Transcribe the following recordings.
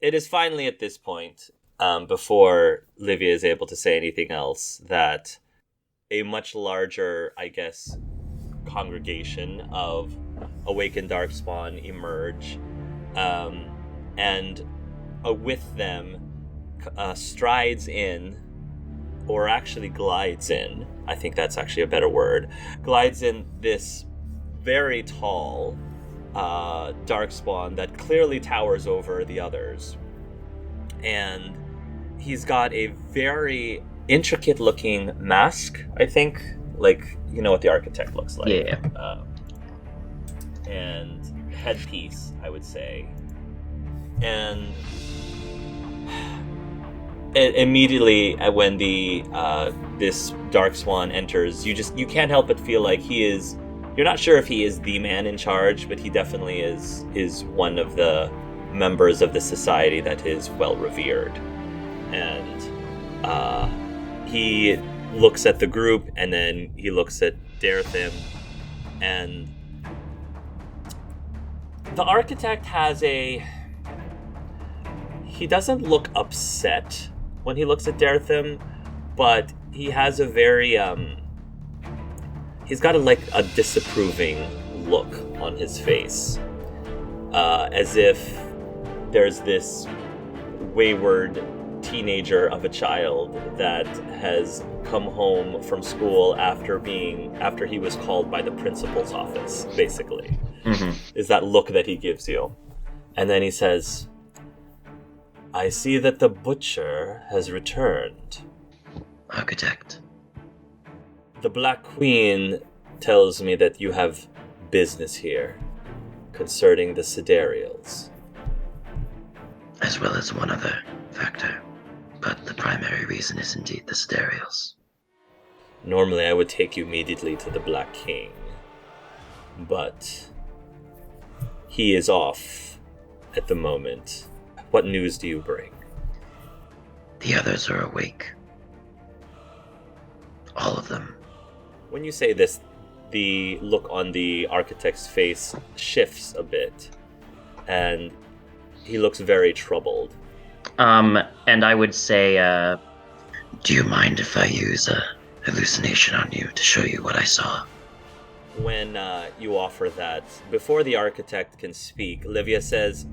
it is finally at this point, before Livia is able to say anything else, that a much larger, I guess, congregation of awakened darkspawn emerge, and with them strides in, or actually glides in, I think that's actually a better word, glides in this very tall darkspawn that clearly towers over the others. And he's got a very intricate looking mask, I think. Like, you know what the architect looks like. Yeah. And headpiece, I would say. And immediately when this dark swan enters, you can't help but feel like he is. You're not sure if he is the man in charge, but he definitely is one of the members of the society that is well revered. And he looks at the group, and then he looks at Darethim, and the architect he doesn't look upset when he looks at Darethim, but he has a very he's got a disapproving look on his face, as if there's this wayward teenager of a child that has come home from school after he was called by the principal's office, basically. Mm-hmm. Is that look that he gives you. And then he says, "I see that the butcher has returned." Architect. "The Black Queen tells me that you have business here concerning the Siderials." As well as one other factor. But the primary reason is indeed the Siderials. "Normally I would take you immediately to the Black King, but he is off at the moment. What news do you bring?" The others are awake. All of them. When you say this, the look on the architect's face shifts a bit, and he looks very troubled. And I would say, do you mind if I use a hallucination on you to show you what I saw? When you offer that, before the architect can speak, Livia says,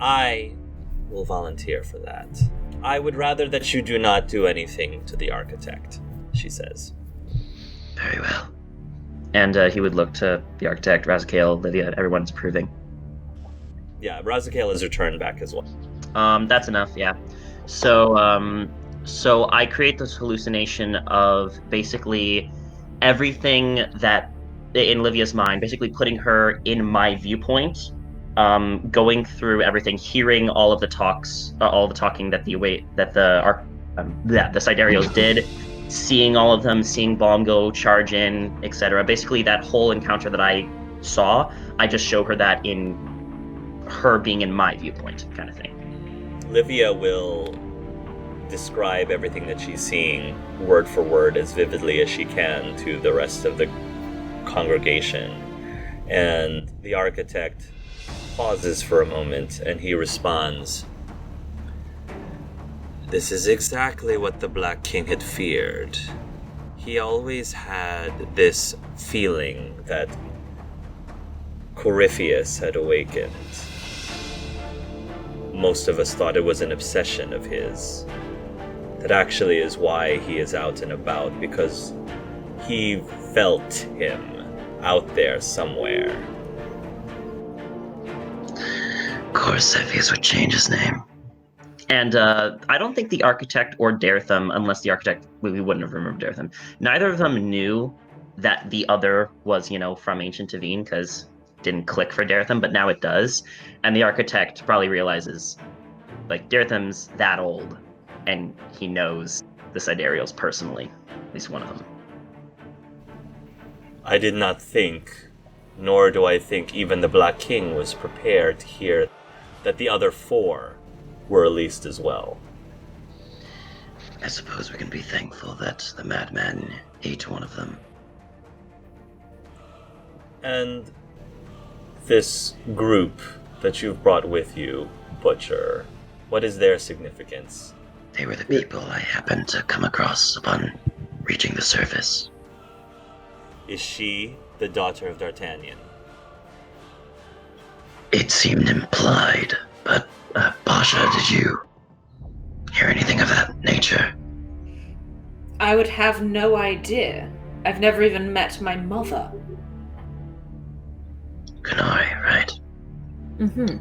"I will volunteer for that. I would rather that you do not do anything to the architect," she says. Very well. And he would look to the architect, Razakale, Livia, everyone's approving. Yeah, Razakale has returned back as well. That's enough, yeah. So I create this hallucination of basically everything that, in Livia's mind, basically putting her in my viewpoint, going through everything, hearing all of the talking that the Siderials did, seeing all of them, seeing Bomb go charge in, etc. Basically, that whole encounter that I saw, I just show her that in her being in my viewpoint, kind of thing. Livia will describe everything that she's seeing word for word as vividly as she can to the rest of the congregation. And the architect pauses for a moment, and he responds, "This is exactly what the Black King had feared. He always had this feeling that Corypheus had awakened. Most of us thought it was an obsession of his. That actually is why he is out and about, because he felt him out there somewhere." Corypheus would change his name. And I don't think the architect or Darethim, unless the architect, we wouldn't have remembered Darethim, neither of them knew that the other was, from Ancient Tavine, because it didn't click for Darethim, but now it does. And the architect probably realizes, Darethim's that old, and he knows the Siderials personally, at least one of them. "I did not think, nor do I think even the Black King was prepared to hear that the other four were released as well." I suppose we can be thankful that the madman ate one of them. "And this group that you've brought with you, Butcher, What is their significance? They were the people I happened to come across upon reaching the surface. Is she the daughter of D'Artagnan? It seemed implied, but Pasha, did you hear anything of that nature? I would have no idea. I've never even met my mother. Kunari, right? Mm-hmm.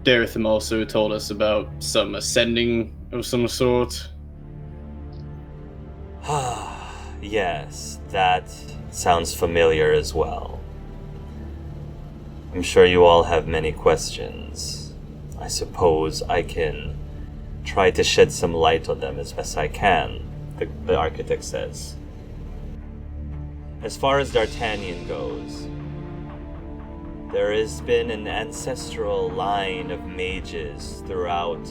Daretham also told us about some ascending of some sort. Yes, that sounds familiar as well. I'm sure you all have many questions. I suppose I can try to shed some light on them as best I can, the architect says. As far as D'Artagnan goes, there has been an ancestral line of mages throughout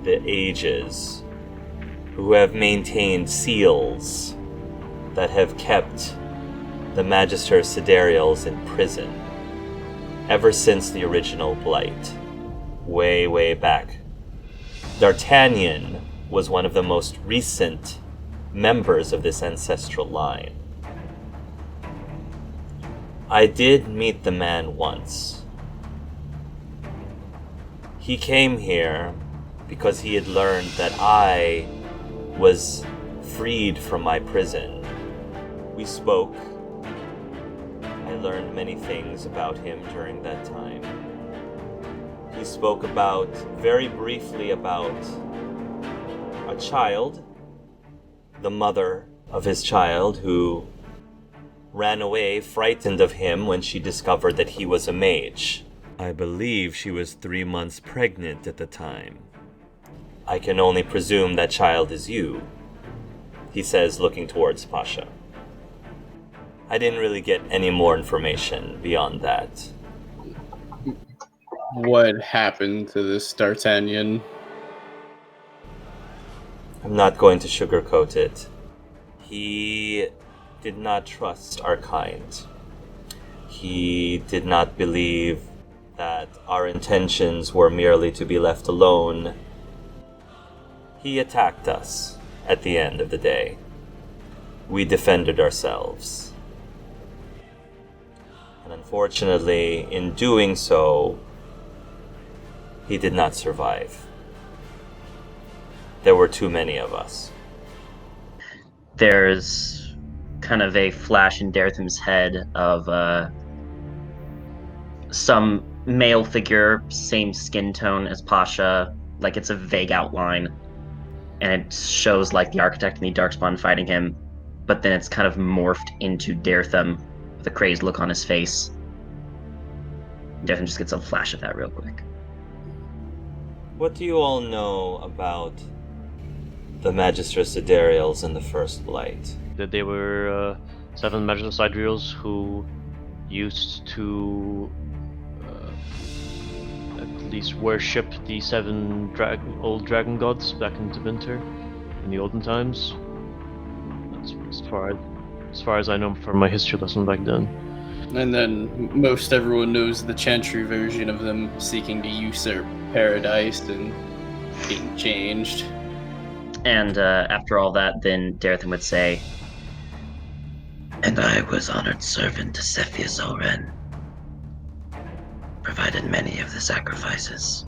the ages who have maintained seals that have kept the Magister Siderials in prison ever since the original Blight, way, way back. D'Artagnan was one of the most recent members of this ancestral line. I did meet the man once. He came here because he had learned that I was freed from my prison. We spoke. I learned many things about him during that time. He spoke very briefly about a child, the mother of his child, who ran away frightened of him when she discovered that he was a mage. I believe she was 3 months pregnant at the time. I can only presume that child is you, he says, looking towards Pasha. I didn't really get any more information beyond that. What happened to this D'Artagnan? I'm not going to sugarcoat it. He did not trust our kind. He did not believe that our intentions were merely to be left alone. He attacked us at the end of the day. We defended ourselves. And unfortunately, in doing so, he did not survive. There were too many of us. There's kind of a flash in Daretham's head of some male figure, same skin tone as Pasha, like it's a vague outline, and it shows like the architect and the Darkspawn fighting him, but then it's kind of morphed into Daretham with a crazed look on his face. Daretham just gets a flash of that real quick. What do you all know about the Magister Siderials in the First Blight? That they were 7 Magister Siderials who used to at least worship the 7 old dragon gods back in Winter in the olden times. That's as far as I know from my history lesson back then. And then most everyone knows the Chantry version of them seeking to usurp paradise and being changed. And after all that, then Daretham would say, And I was honored servant to Cepheus Oren. Provided many of the sacrifices.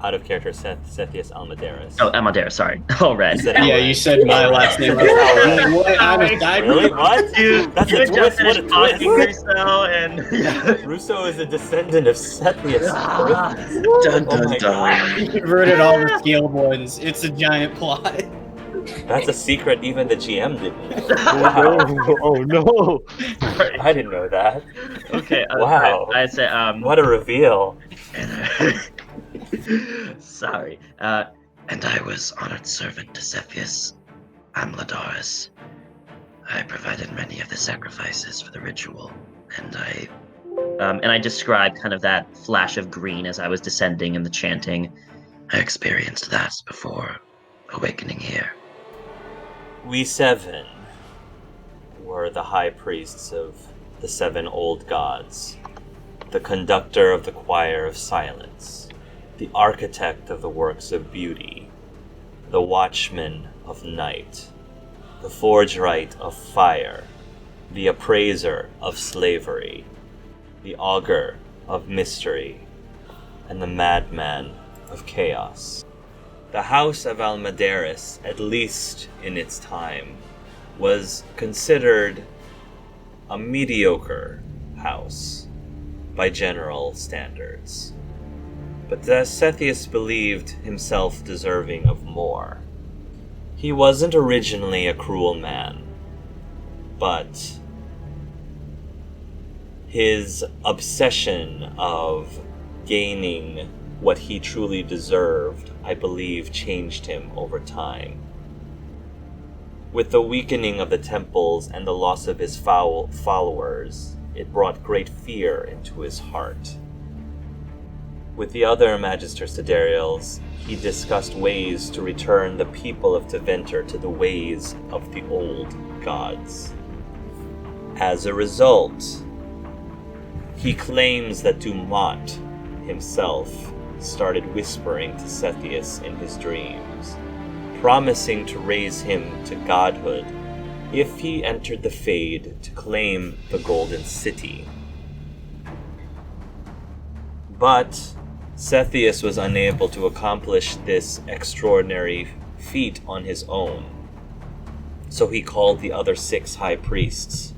Out of character, Cepheus Almaderis. oh, Amadeus, sorry. All red. You said Yeah, Alred. you said my last name. Really? What? Dude, That's you a just twist. What a finished talking twist. Rousseau, and Russo is a descendant of Cepheus. Dun Oh dun my dun. god. You converted all the scaled ones. It's a giant plot. That's a secret even the GM didn't know. Wow. Oh no! I didn't know that. okay. Wow. I say, What a reveal. sorry. And I was honored servant to Cepheus Amladaris. I provided many of the sacrifices for the ritual, and I described kind of that flash of green as I was descending and the chanting. I experienced that before awakening here. We 7 were the high priests of the 7 old gods, the conductor of the choir of silence, the architect of the works of beauty, the watchman of night, the forgewright of fire, the appraiser of slavery, the augur of mystery, and the madman of chaos. The House of Almadaris, at least in its time, was considered a mediocre house by general standards. But Zethius believed himself deserving of more. He wasn't originally a cruel man, but his obsession of gaining what he truly deserved, I believe, changed him over time. With the weakening of the temples and the loss of his followers, it brought great fear into his heart. With the other Magister Siderials, he discussed ways to return the people of Tevinter to the ways of the old gods. As a result, he claims that Dumont himself started whispering to Zethius in his dreams, promising to raise him to godhood if he entered the Fade to claim the Golden City. But Zethius was unable to accomplish this extraordinary feat on his own, so he called the other 6 high priests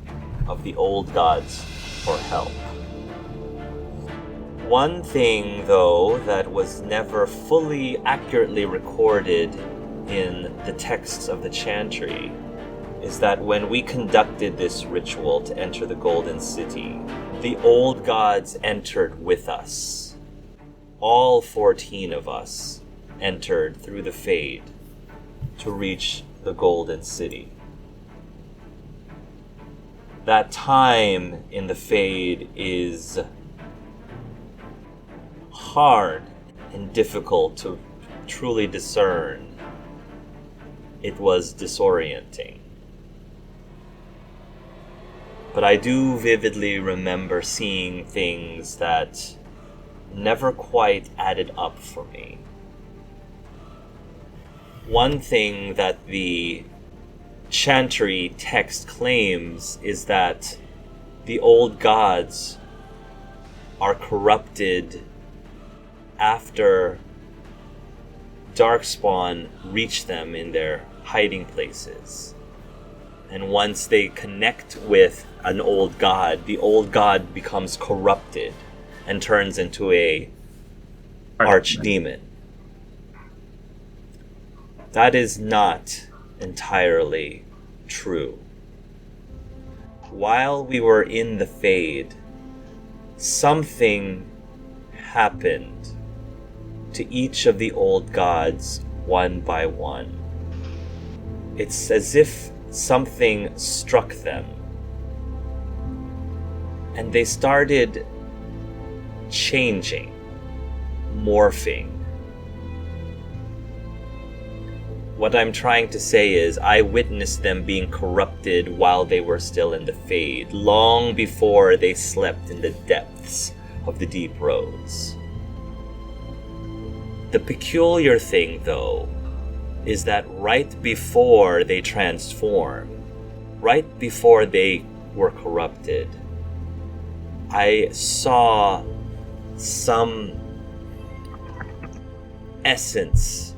of the old gods for help. One thing, though, that was never fully accurately recorded in the texts of the Chantry is that when we conducted this ritual to enter the Golden City, the old gods entered with us. All 14 of us entered through the Fade to reach the Golden City. That time in the Fade is hard and difficult to truly discern. It was disorienting. But I do vividly remember seeing things that never quite added up for me. One thing that the Chantry text claims is that the old gods are corrupted after Darkspawn reach them in their hiding places. And once they connect with an old god, the old god becomes corrupted and turns into a archdemon. That is not entirely true. While we were in the Fade, something happened to each of the old gods one by one. It's as if something struck them, and they started changing, morphing. What I'm trying to say is I witnessed them being corrupted while they were still in the Fade, long before they slept in the depths of the deep roads. The peculiar thing, though, is that right before they transformed, right before they were corrupted, I saw some essence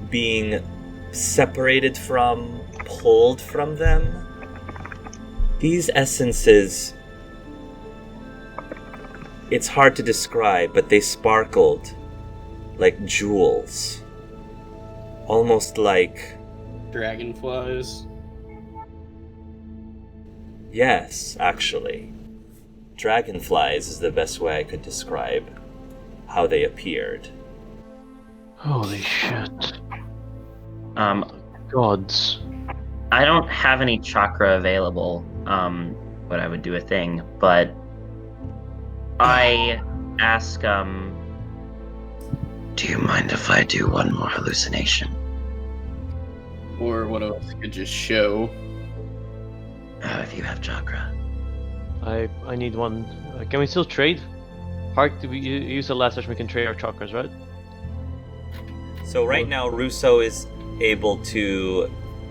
being separated from, pulled from them. These essences, it's hard to describe, but they sparkled like jewels. Almost like Dragonflies. Yes, actually. Dragonflies is the best way I could describe how they appeared. Holy shit. Gods. I don't have any chakra available, but I would do a thing, but I ask, Do you mind if I do one more hallucination? Or one of us could just show. If you have chakra. I need one. Can we still trade? Hark, did we use the last session? We can trade our chakras, right? So right now, Russo is able to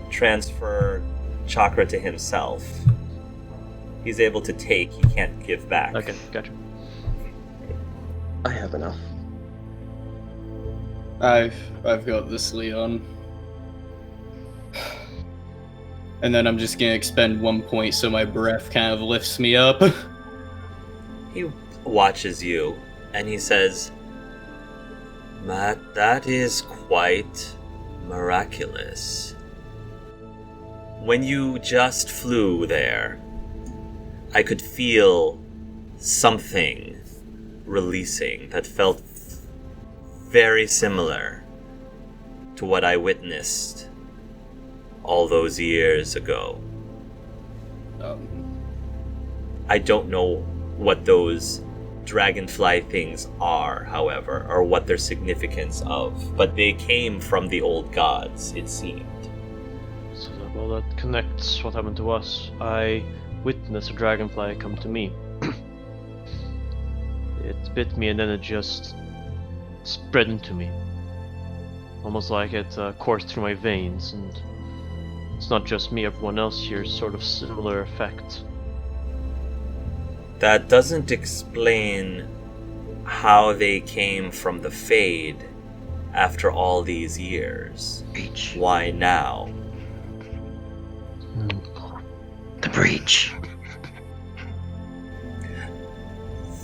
transfer chakra to himself. He's able to take, he can't give back. Okay, gotcha. I have enough. I've got this, Leon. And then I'm just gonna expend 1 point so my breath kind of lifts me up. He watches you, and he says, Matt, that is quite miraculous. When you just flew there, I could feel something releasing that felt very similar to what I witnessed all those years ago. I don't know what those dragonfly things are, however, or what their significance of, but they came from the old gods, it seemed. So that connects what happened to us. I witnessed a dragonfly come to me. It bit me and then it just spread into me. Almost like it coursed through my veins, and it's not just me, everyone else here, sort of similar effect. That doesn't explain how they came from the Fade after all these years. Breach. Why now? The breach.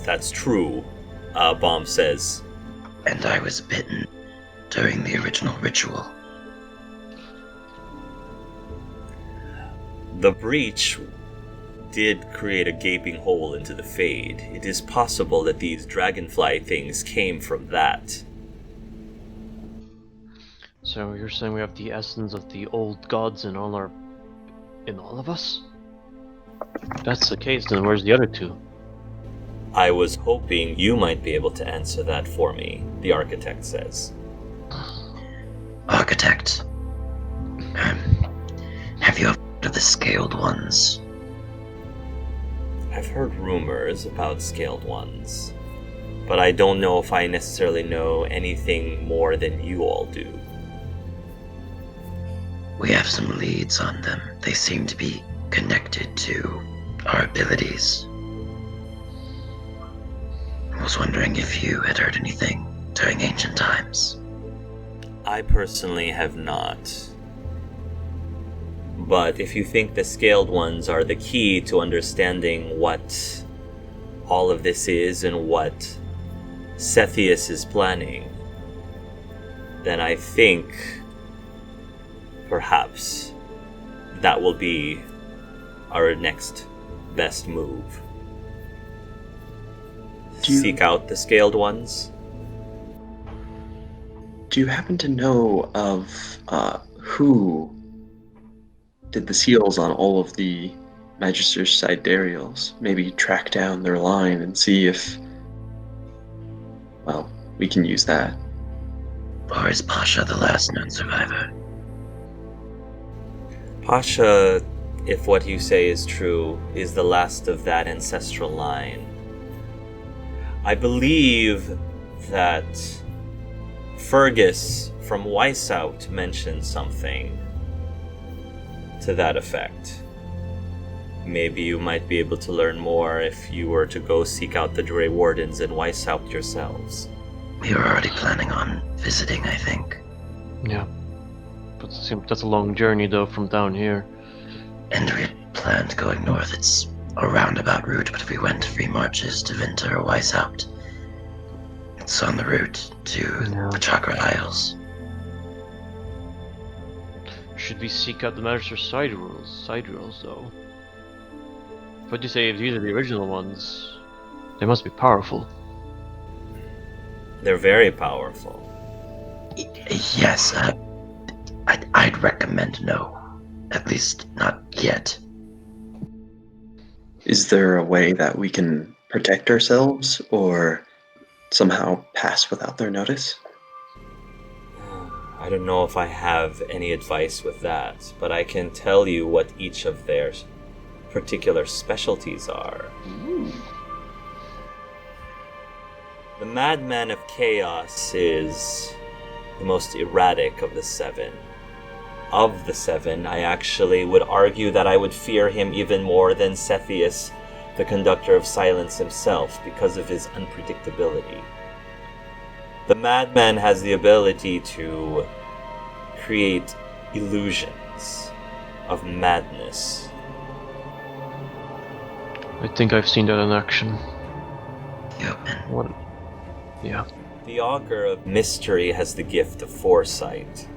That's true, Bomb says. And I was bitten during the original ritual. The breach did create a gaping hole into the Fade. It is possible that these dragonfly things came from that. So you're saying we have the essence of the old gods in all of us? If that's the case, then where's the other two? I was hoping you might be able to answer that for me, the architect says. Architect. Have you heard of the Scaled Ones? I've heard rumors about Scaled Ones, but I don't know if I necessarily know anything more than you all do. We have some leads on them. They seem to be connected to our abilities. I was wondering if you had heard anything during ancient times. I personally have not. But if you think the Scaled Ones are the key to understanding what all of this is and what Cepheus is planning, then I think perhaps that will be our next best move. Seek out the Scaled Ones. Do you happen to know of who did the seals on all of the Magister's sidereals? Maybe track down their line and see if, well, we can use that. Or is Pasha the last known survivor? Pasha, if what you say is true, is the last of that ancestral line. I believe that Fergus from Weissout mentioned something to that effect. Maybe you might be able to learn more if you were to go seek out the Grey Wardens in Weissout yourselves. We were already planning on visiting, I think. Yeah. But it seems that's a long journey, though, from down here. And we had planned going north. It's a roundabout route, but if we went 3 marches to Winter or Weisshaupt, it's on the route to the Chakra Isles. Should we seek out the Magister's side rules, though? What do you say if these are the original ones? They must be powerful. They're very powerful. Yes, I'd recommend no. At least not yet. Is there a way that we can protect ourselves or somehow pass without their notice? I don't know if I have any advice with that, but I can tell you what each of their particular specialties are. The Madman of Chaos is the most erratic of the seven. Of the seven, I actually would argue that I would fear him even more than Cepheus, the conductor of silence himself, because of his unpredictability. The madman has the ability to create illusions of madness. I think I've seen that in action. Yep. What? Yeah. The Augur of Mystery has the gift of foresight.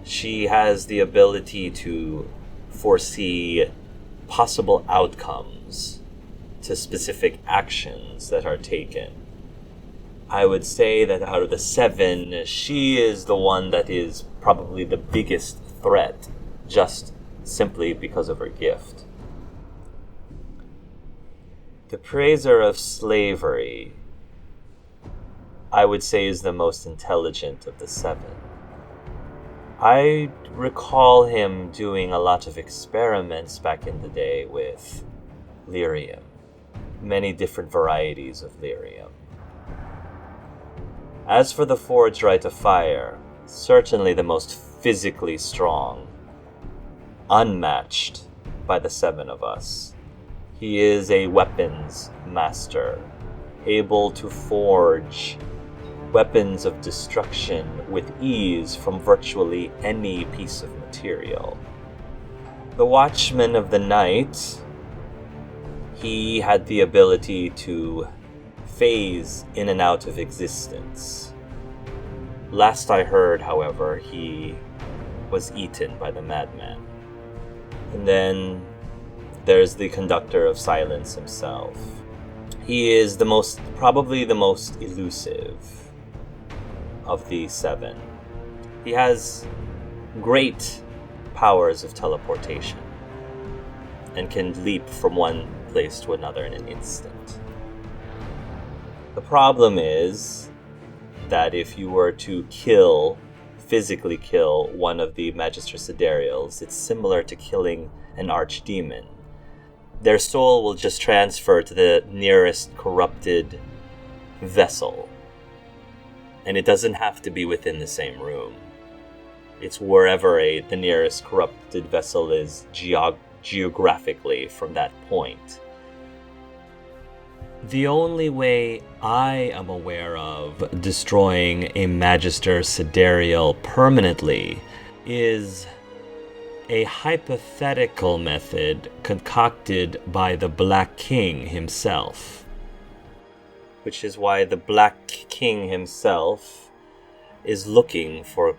She has the ability to foresee possible outcomes to specific actions that are taken. I would say that out of the seven, she is the one that is probably the biggest threat, just simply because of her gift. The Praiser of Slavery, I would say, is the most intelligent of the seven. I recall him doing a lot of experiments back in the day with lyrium, many different varieties of lyrium. As for the Forged Rite of Fire, certainly the most physically strong, unmatched by the seven of us. He is a weapons master, able to forge weapons of destruction with ease from virtually any piece of material. The Watchman of the Night, he had the ability to phase in and out of existence. Last I heard, however, he was eaten by the madman. And then there's the Conductor of Silence himself. He is probably the most elusive of the seven. He has great powers of teleportation and can leap from one place to another in an instant. The problem is that if you were to physically kill one of the Magister Sidereals, it's similar to killing an archdemon. Their soul will just transfer to the nearest corrupted vessel. And it doesn't have to be within the same room. It's wherever the nearest corrupted vessel is geographically from that point. The only way I am aware of destroying a Magister Sidereal permanently is a hypothetical method concocted by the Black King himself. Which is why the Black King himself is looking for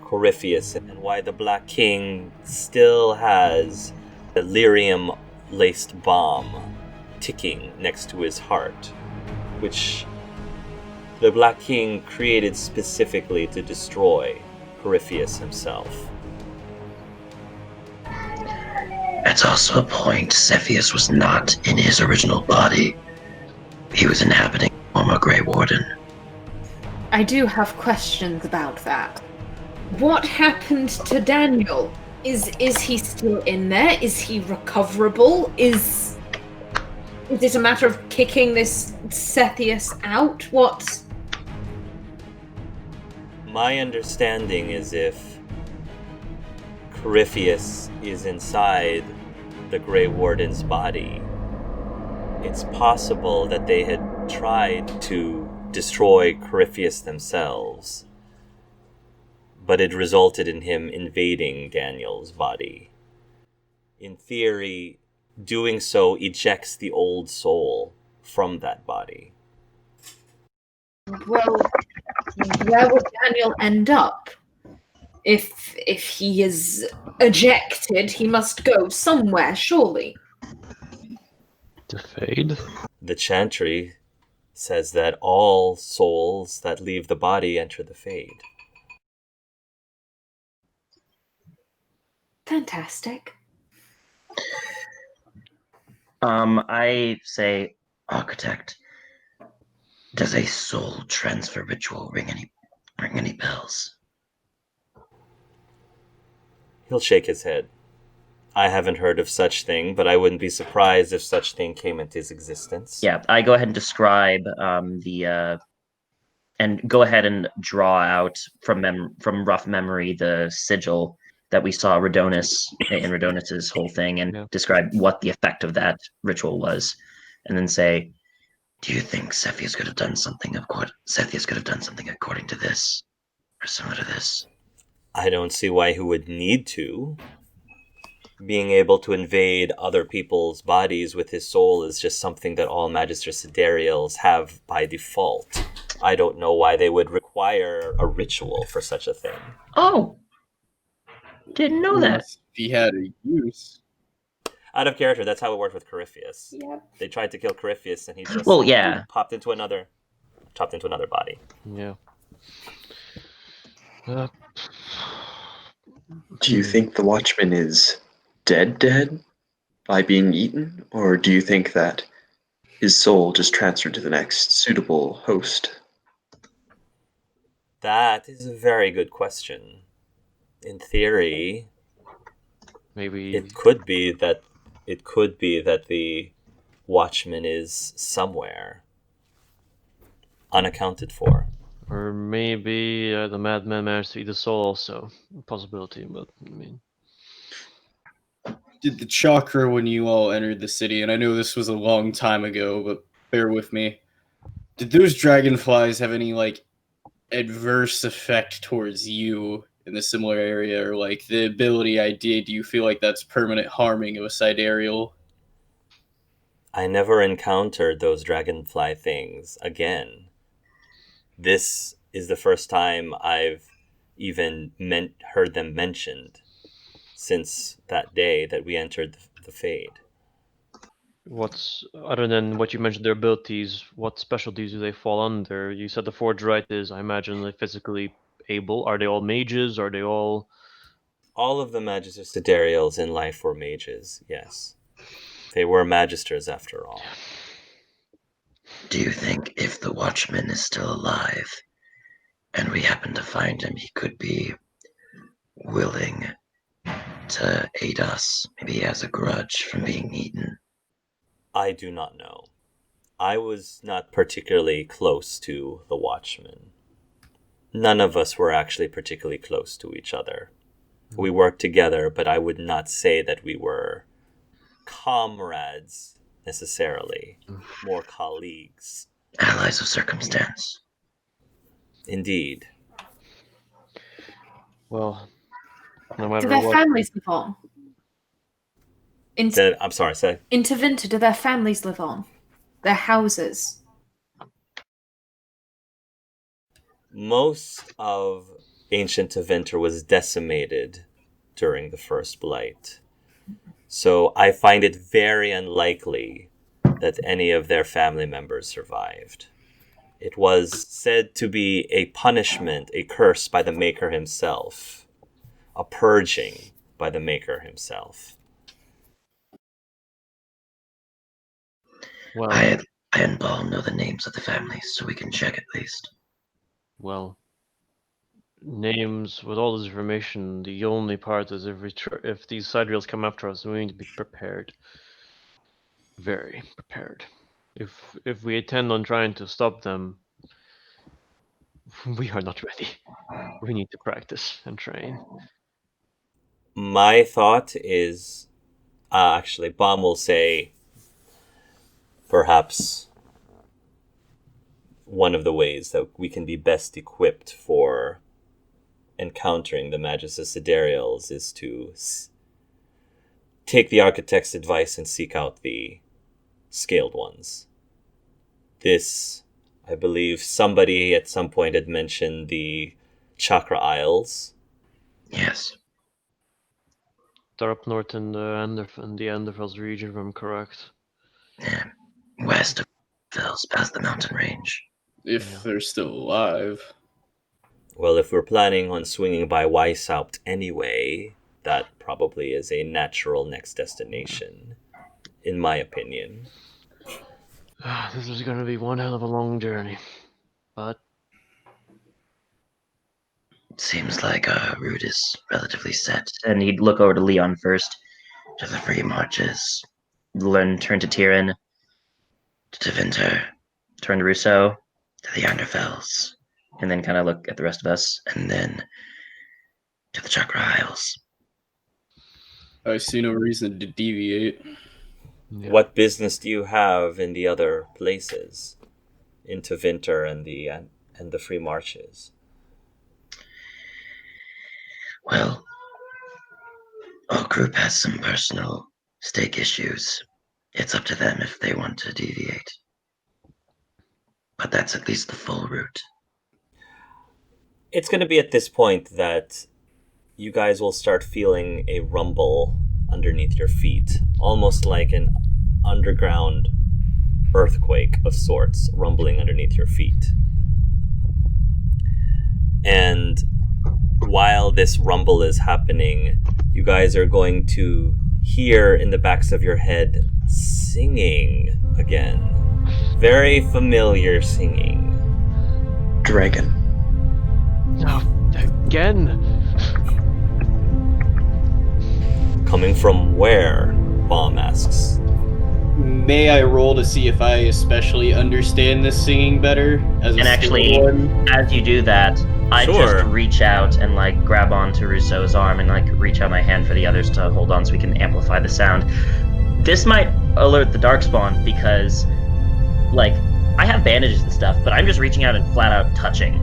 Corypheus, and why the Black King still has a lyrium-laced bomb ticking next to his heart, which the Black King created specifically to destroy Corypheus himself. That's also a point. Cepheus was not in his original body. He was inhabiting former Grey Warden. I do have questions about that. What happened to Daniel? Is he still in there? Is he recoverable? Is it a matter of kicking this Cepheus out? What? My understanding is if Corypheus is inside the Grey Warden's body, it's possible that they had tried to destroy Corypheus themselves, but it resulted in him invading Daniel's body. In theory, doing so ejects the old soul from that body. Well, where would Daniel end up? If he is ejected, he must go somewhere, surely. The Fade? The Chantry says that all souls that leave the body enter the Fade. Fantastic. I say, Architect, does a soul transfer ritual ring any bells? He'll shake his head. I haven't heard of such thing, but I wouldn't be surprised if such thing came into his existence. yeah, I go ahead and describe the and go ahead and draw out from rough memory the sigil that we saw in Radonus's whole thing, and describe what the effect of that ritual was, and then say, Do you think Cepheus could have done something according to this, or similar to this? I don't see why he would need to. Being able to invade other people's bodies with his soul is just something that all Magister Sidereals have by default. I don't know why they would require a ritual for such a thing. Oh! Didn't know that. Unless he had a use. Out of character, that's how it worked with Corypheus. Yep. They tried to kill Corypheus and he just popped into another body. Yeah. Do you think the Watchman is dead by being eaten? Or do you think that his soul just transferred to the next suitable host? That is a very good question. In theory, Maybe it could be that the Watchman is somewhere unaccounted for. Or maybe the madman managed to eat the soul also. A possibility, but I mean... Did the chakra when you all entered the city, and I know this was a long time ago, but bear with me. Did those dragonflies have any, adverse effect towards you in the similar area? Or, the ability idea, do you feel like that's permanent harming of a sidereal? I never encountered those dragonfly things again. This is the first time I've even heard them mentioned since that day that we entered the Fade. Other than what you mentioned, their abilities, what specialties do they fall under? You said the Forge Right is, I imagine, they're physically able. Are they all mages? Are they all... All of the Magister Sidereals in life were mages, yes. They were magisters after all. Do you think if the Watchman is still alive, and we happen to find him, he could be willing to aid us? Maybe he has a grudge from being eaten. I do not know. I was not particularly close to the Watchman. None of us were actually particularly close to each other. We worked together, but I would not say that we were comrades necessarily. More colleagues. Allies of circumstance. Indeed. Well, no matter Do their what... families live on? I'm sorry, say. In Tevinter, do their families live on? Their houses? Most of ancient Tevinter was decimated during the First Blight. So I find it very unlikely that any of their family members survived. It was said to be a punishment, a curse by the Maker himself. A purging by the Maker himself. Well, I and Ball know the names of the families, so we can check at least. well, names with all this information, the only part is if these sidereals come after us, we need to be prepared. Very prepared. If we intend on trying to stop them, we are not ready. We need to practice and train. My thought is, actually, Bomb will say, perhaps one of the ways that we can be best equipped for encountering the Magister Sidereals is to take the Architect's advice and seek out the Scaled Ones. This, I believe, somebody at some point had mentioned the Chakra Isles. Yes. They're up north in the Anderfels region, if I'm correct. Yeah. West of Fells, past the mountain range. If they're still alive. Well, if we're planning on swinging by Weishaupt anyway, that probably is a natural next destination, in my opinion. This is going to be one hell of a long journey, but... Seems like our route is relatively set. And he'd look over to Leon first. To the free marches, Turn to Tyrion. to Tevinter, Turn to Rousseau. to the Anderfels. and then kind of look at the rest of us. and then to the Chakra Isles. I see no reason to deviate. Yeah. What business do you have in the other places, into Winter and the Free Marches? Well, our group has some personal stake issues. It's up to them if they want to deviate. But that's at least the full route. It's going to be at this point that you guys will start feeling a rumble underneath your feet, almost like an underground earthquake of sorts rumbling underneath your feet. And while this rumble is happening, you guys are going to hear in the backs of your head singing again. Very familiar singing. Dragon. No, again. Coming from where? Bomb asks. May I roll to see if I especially understand this singing better? As a And actually, single one? as you do that, I Sure. just reach out and like grab onto Rousseau's arm and like reach out my hand for the others to hold on so we can amplify the sound. This might alert the Darkspawn because, like, I have bandages and stuff, but I'm just reaching out and flat out touching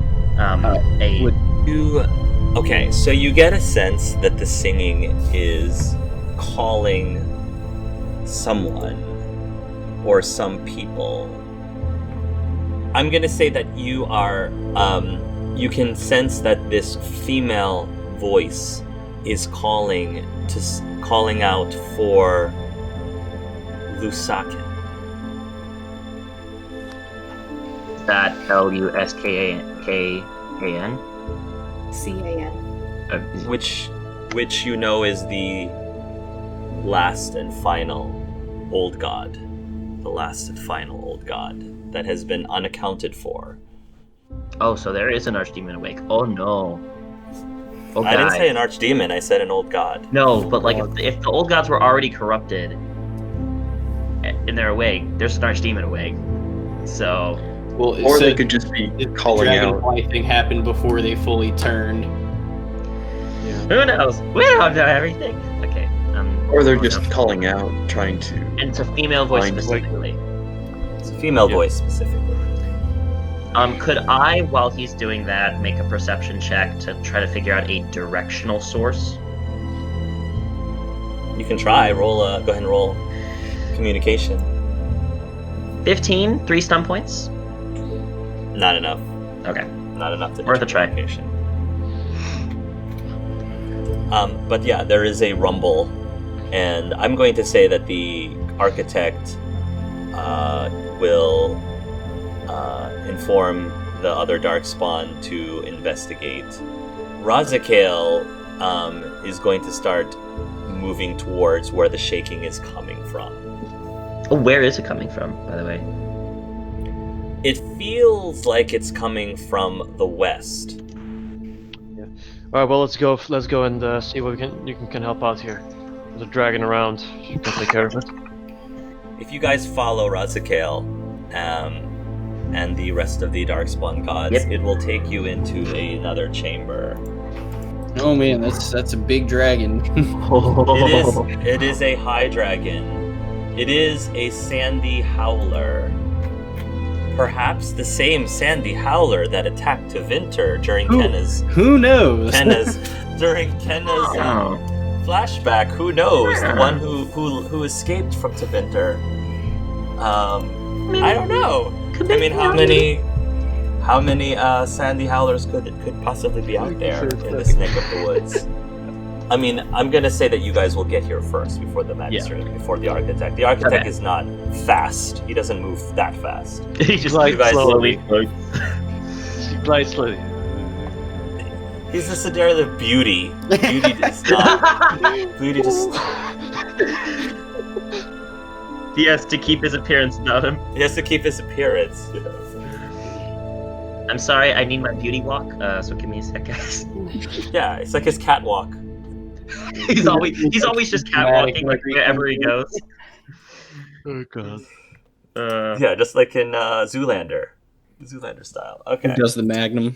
would- Okay, so you get a sense that the singing is calling someone or some people. I'm gonna say that you are, you can sense that this female voice is calling out for Lusakin. that Luskan. CAN. Which you know is the last and final old god. The last and final old god that has been unaccounted for. Oh, so there is an archdemon awake. Oh no. Oh, I didn't God. say an archdemon, I said an old god. No, but like if the old gods were already corrupted and they're awake, there's an archdemon awake. So Well, Or so they could just be the calling out. dragonfly thing happened before they fully turned. who knows? We don't know everything. Okay. Or they're oh, just no. calling out, trying to. And it's a female voice Fine. specifically. It's a female Yeah. voice specifically. Could I, while he's doing that, make a perception check to try to figure out a directional source? You can try. Go ahead and roll communication. 15, 3 stun points. Not enough. Okay. Not enough to do Worth a try. communication. But yeah, there is a rumble, and I'm going to say that the architect will inform the other Darkspawn to investigate. Razakale is going to start moving towards where the shaking is coming from. Oh, where is it coming from, by the way? It feels like it's coming from the west. All right, well, let's go and see what you can help out here. There's a dragon around. You can take care of it. If you guys follow Razakale and the rest of the Darkspawn gods, Yep. it will take you into another chamber. Oh man, that's a big dragon. It is a high dragon. It is a sandy howler. Perhaps the same sandy howler that attacked Tevinter during Who- Kenna's Who knows? during Kenna's Oh. flashback. Who knows? The one who escaped from Tevinter. I don't know. I mean, how many sandy howlers could possibly be out there in this neck of the woods? I mean, I'm gonna say that you guys will get here first before the magistrate, before the architect. The architect Okay. is not fast. He doesn't move that fast. He just Like You guys slowly. She glides slowly. He's the sedative of beauty. Beauty does not. Beauty just. He has to keep his appearance about him. He has to keep his appearance. You know? I'm sorry, I need my beauty walk, so give me a sec, guys. Yeah, it's like his catwalk. he's always just catwalking like wherever he goes. Oh god. Yeah, just like in Zoolander style. Okay. Who does the Magnum?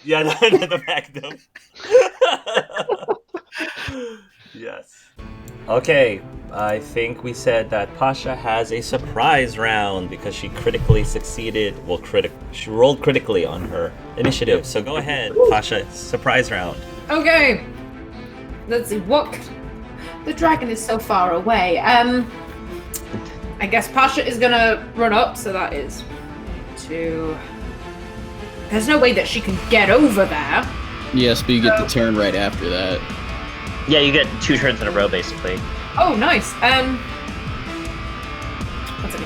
Yeah, the Magnum. Yes. Okay, I think we said that Pasha has a surprise round because she critically succeeded. Well, she rolled critically on her initiative. So go ahead, Pasha, surprise round. Okay. Let's see what. The dragon is so far away. I guess Pasha is gonna run up, so that is 2. There's no way that she can get over there. Yes, but you get the turn right after that. Yeah, you get 2 turns in a row, basically. Oh, nice. What's it?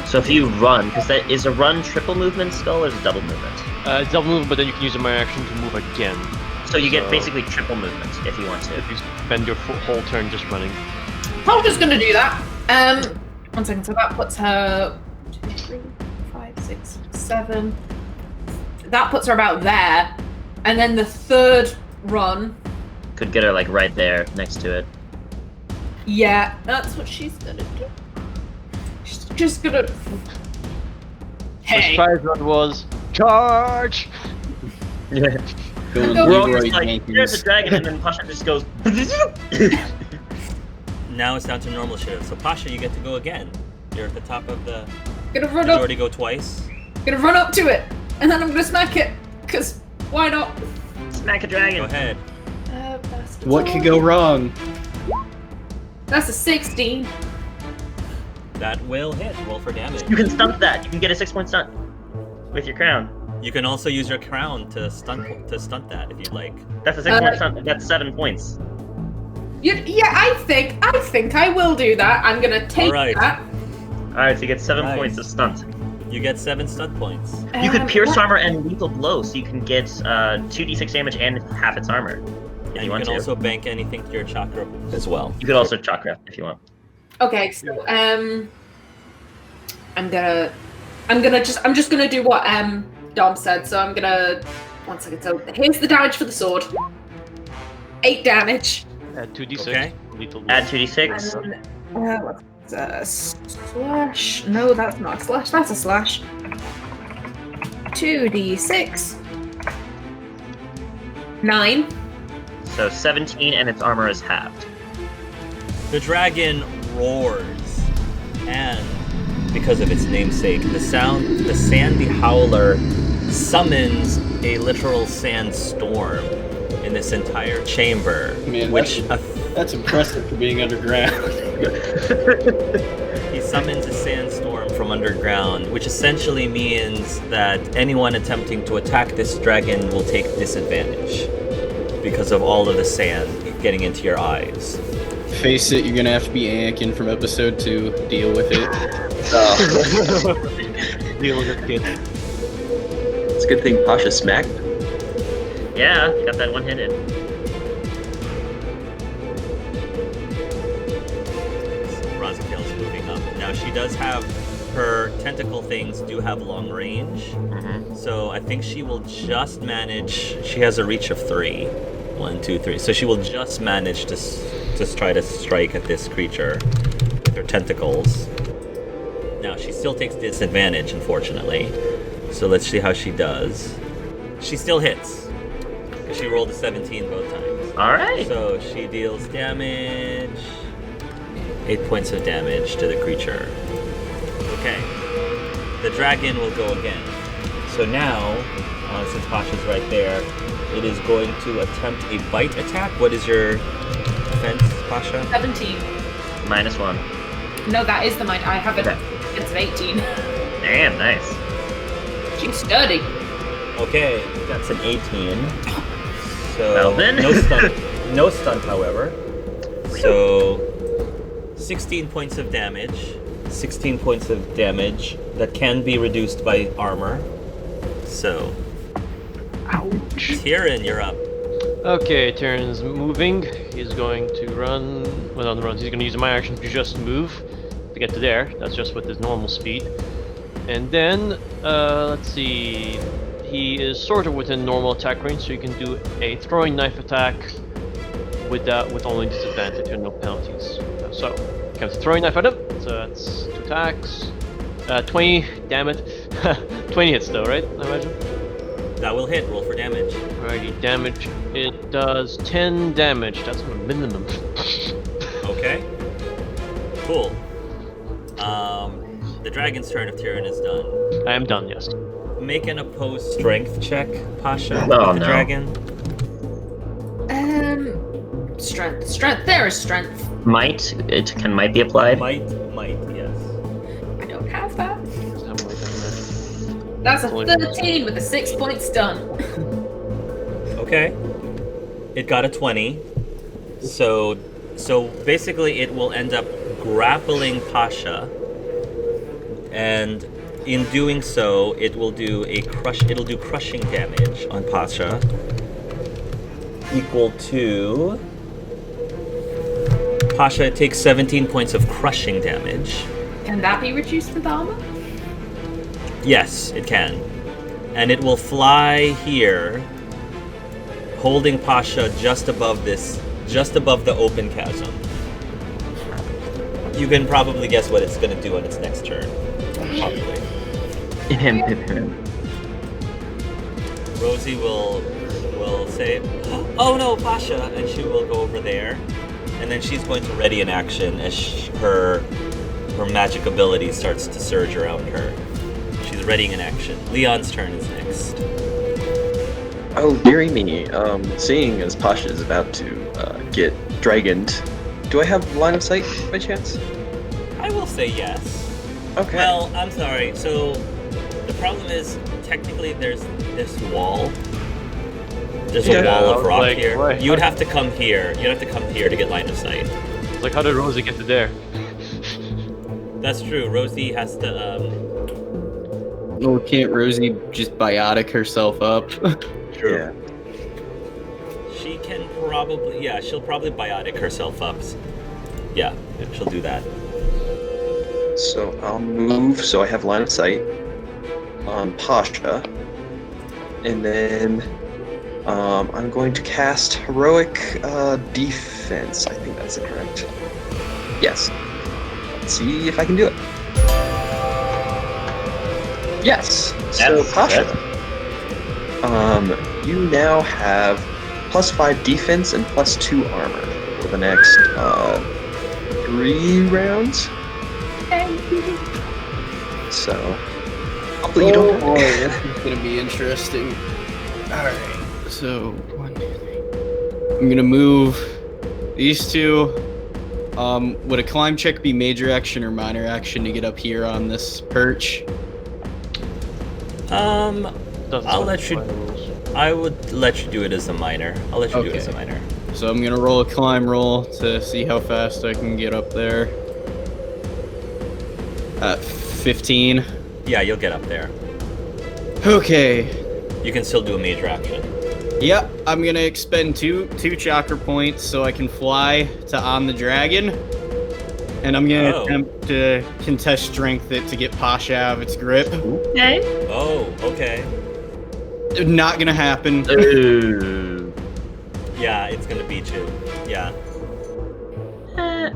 So if you run, because that is a run triple movement still, or is it double movement? Double movement, but then you can use a minor action to move again. So you get basically triple movement if you want to. If you spend your whole turn just running. I'm just gonna do that. 1 second. So that puts her 2, 3, 5, 6, 7. That puts her about there, and then the third run. Could get her like right there next to it. Yeah, that's what she's gonna do. She's just gonna. The Hey. surprise run was charge. Yeah. Going We're all Leroy just like, Jenkins. there's a dragon, and then Pasha just goes. Now it's down to normal shift. So Pasha, you get to go again. You're at the top of the. Gonna run Did you up. already go twice? Gonna run up to it, and then I'm gonna smack it. Cause why not? Smack a Go dragon. ahead. Best What could go wrong? That's a 16. That will hit. Roll for damage. You can stunt that. You can get a 6-point stunt with your crown. You can also use your crown to stunt that if you'd like. That's a 6-point stunt. That's 7 points. Yeah, I think I will do that. I'm gonna take Alright. that. All right, so you get 7 Nice. points of stunt. You get 7 stunt points. You could pierce what- armor and lethal blow, so you can get 2d6 damage and half its armor. If And you want can to. also bank anything to your chakra as well. You could also chakra if you want. Okay, so I'm just gonna do what Dom said. So I'm gonna 1 second. So here's the damage for the sword. 8 damage. Add 2d6. Okay. Lethal blow. Add 2d6. And then, what's a slash? No, that's not a slash. That's a slash. 2d6. 9. So 17, and its armor is halved. The dragon roars, and because of its namesake, the sandy howler summons a literal sandstorm in this entire chamber, Man, which That's impressive for being underground. he summons a sandstorm from underground, which essentially means that anyone attempting to attack this dragon will take disadvantage because of all of the sand getting into your eyes. Face it, you're gonna have to be Anakin from episode 2. Deal with it. Deal with it, kid. It's a good thing Pasha smacked. Yeah, got that one hit in. Razakale's moving up. Now she does have her tentacle things do have long range, so I think she will just manage. She has a reach of 3. 1, 2, 3. So she will just manage to just try to strike at this creature with her tentacles. Now she still takes disadvantage, unfortunately. So let's see how she does. She still hits because she rolled a 17 both times. All right. So she deals damage. 8 points of damage to the creature. Okay. The dragon will go again. So now, since Pasha's right there, it is going to attempt a bite attack. What is your defense, Pasha? 17. -1. No, that is the mind. I have it. Okay. It's an 18. Damn, nice. She's sturdy. Okay, that's an 18. So Well then. no stunt. No stunt, however. So 16 points of damage. 16 points of damage that can be reduced by armor. So, Tyrion, you're up. Okay, Tyrion's moving. He's going to run. Well, on the run, he's going to use my action to just move to get to there. That's just with his normal speed. And then, let's see. He is sort of within normal attack range, so you can do a throwing knife attack with only disadvantage and no penalties. So, kind of throwing knife at him. So that's 2 attacks. 20, damn it. 20 hits though, right? I imagine. That will hit. Roll for damage. Alrighty, damage. It does 10 damage. That's my minimum. Okay. Cool. The dragon's turn if Tyrion is done. I am done, yes. Make an opposed strength check, Pasha, Oh, with the no. dragon. Strength. There is strength. Might. Can might be applied? Might, yes. I don't have that. Just have my damage. That's a Only 13 with a 6-point stun. Okay. It got a 20. So basically it will end up grappling Pasha. And in doing so, it will do it'll do crushing damage on Pasha. Equal to Pasha takes 17 points of crushing damage. Can that be reduced with armor? Yes, it can. And it will fly here, holding Pasha just above the open chasm. You can probably guess what it's going to do on its next turn. Probably. Rosie will say, "Oh no, Pasha," and she will go over there, and then she's going to ready an action as her magic ability starts to surge around her. She's readying an action. Leon's turn is next. Oh, dearie me. Seeing as Pasha is about to get dragoned, do I have line of sight by chance? I will say yes. Okay. Well, I'm sorry. So the problem is technically there's this wall. There's a Yeah, wall of rock like, here. right. You would have to come here. You'd have to come here to get line of sight. It's like, how did Rosie get to there? That's true. Rosie has to. Oh, can't Rosie just biotic herself up? Yeah. She can probably. Yeah, she'll probably biotic herself up. Yeah, she'll do that. So I'll move so I have line of sight on Pasha. And then I'm going to cast Heroic Defense. I think that's correct. Yes. Let's see if I can do it. Yes. So That's Pasha, you now have +5 defense and +2 armor for the next 3 rounds. So hopefully you don't. boy, this is gonna be interesting. Alright, so 1, 2, 3. I'm gonna move these two. Would a climb check be major action or minor action to get up here on this perch? Doesn't I'll let you. specify the rules. I would let you do it as a minor. I'll let you do it as a Okay. minor. So I'm gonna roll a climb roll to see how fast I can get up there. 15. Yeah, you'll get up there. Okay. You can still do a major action. Yep, I'm gonna expend two chakra points so I can fly to on the dragon. And I'm gonna Oh. attempt to contest strength it to get Pasha out of its grip. Okay. Oh, okay. Not gonna happen. Ooh. Yeah, it's gonna beat you. Yeah.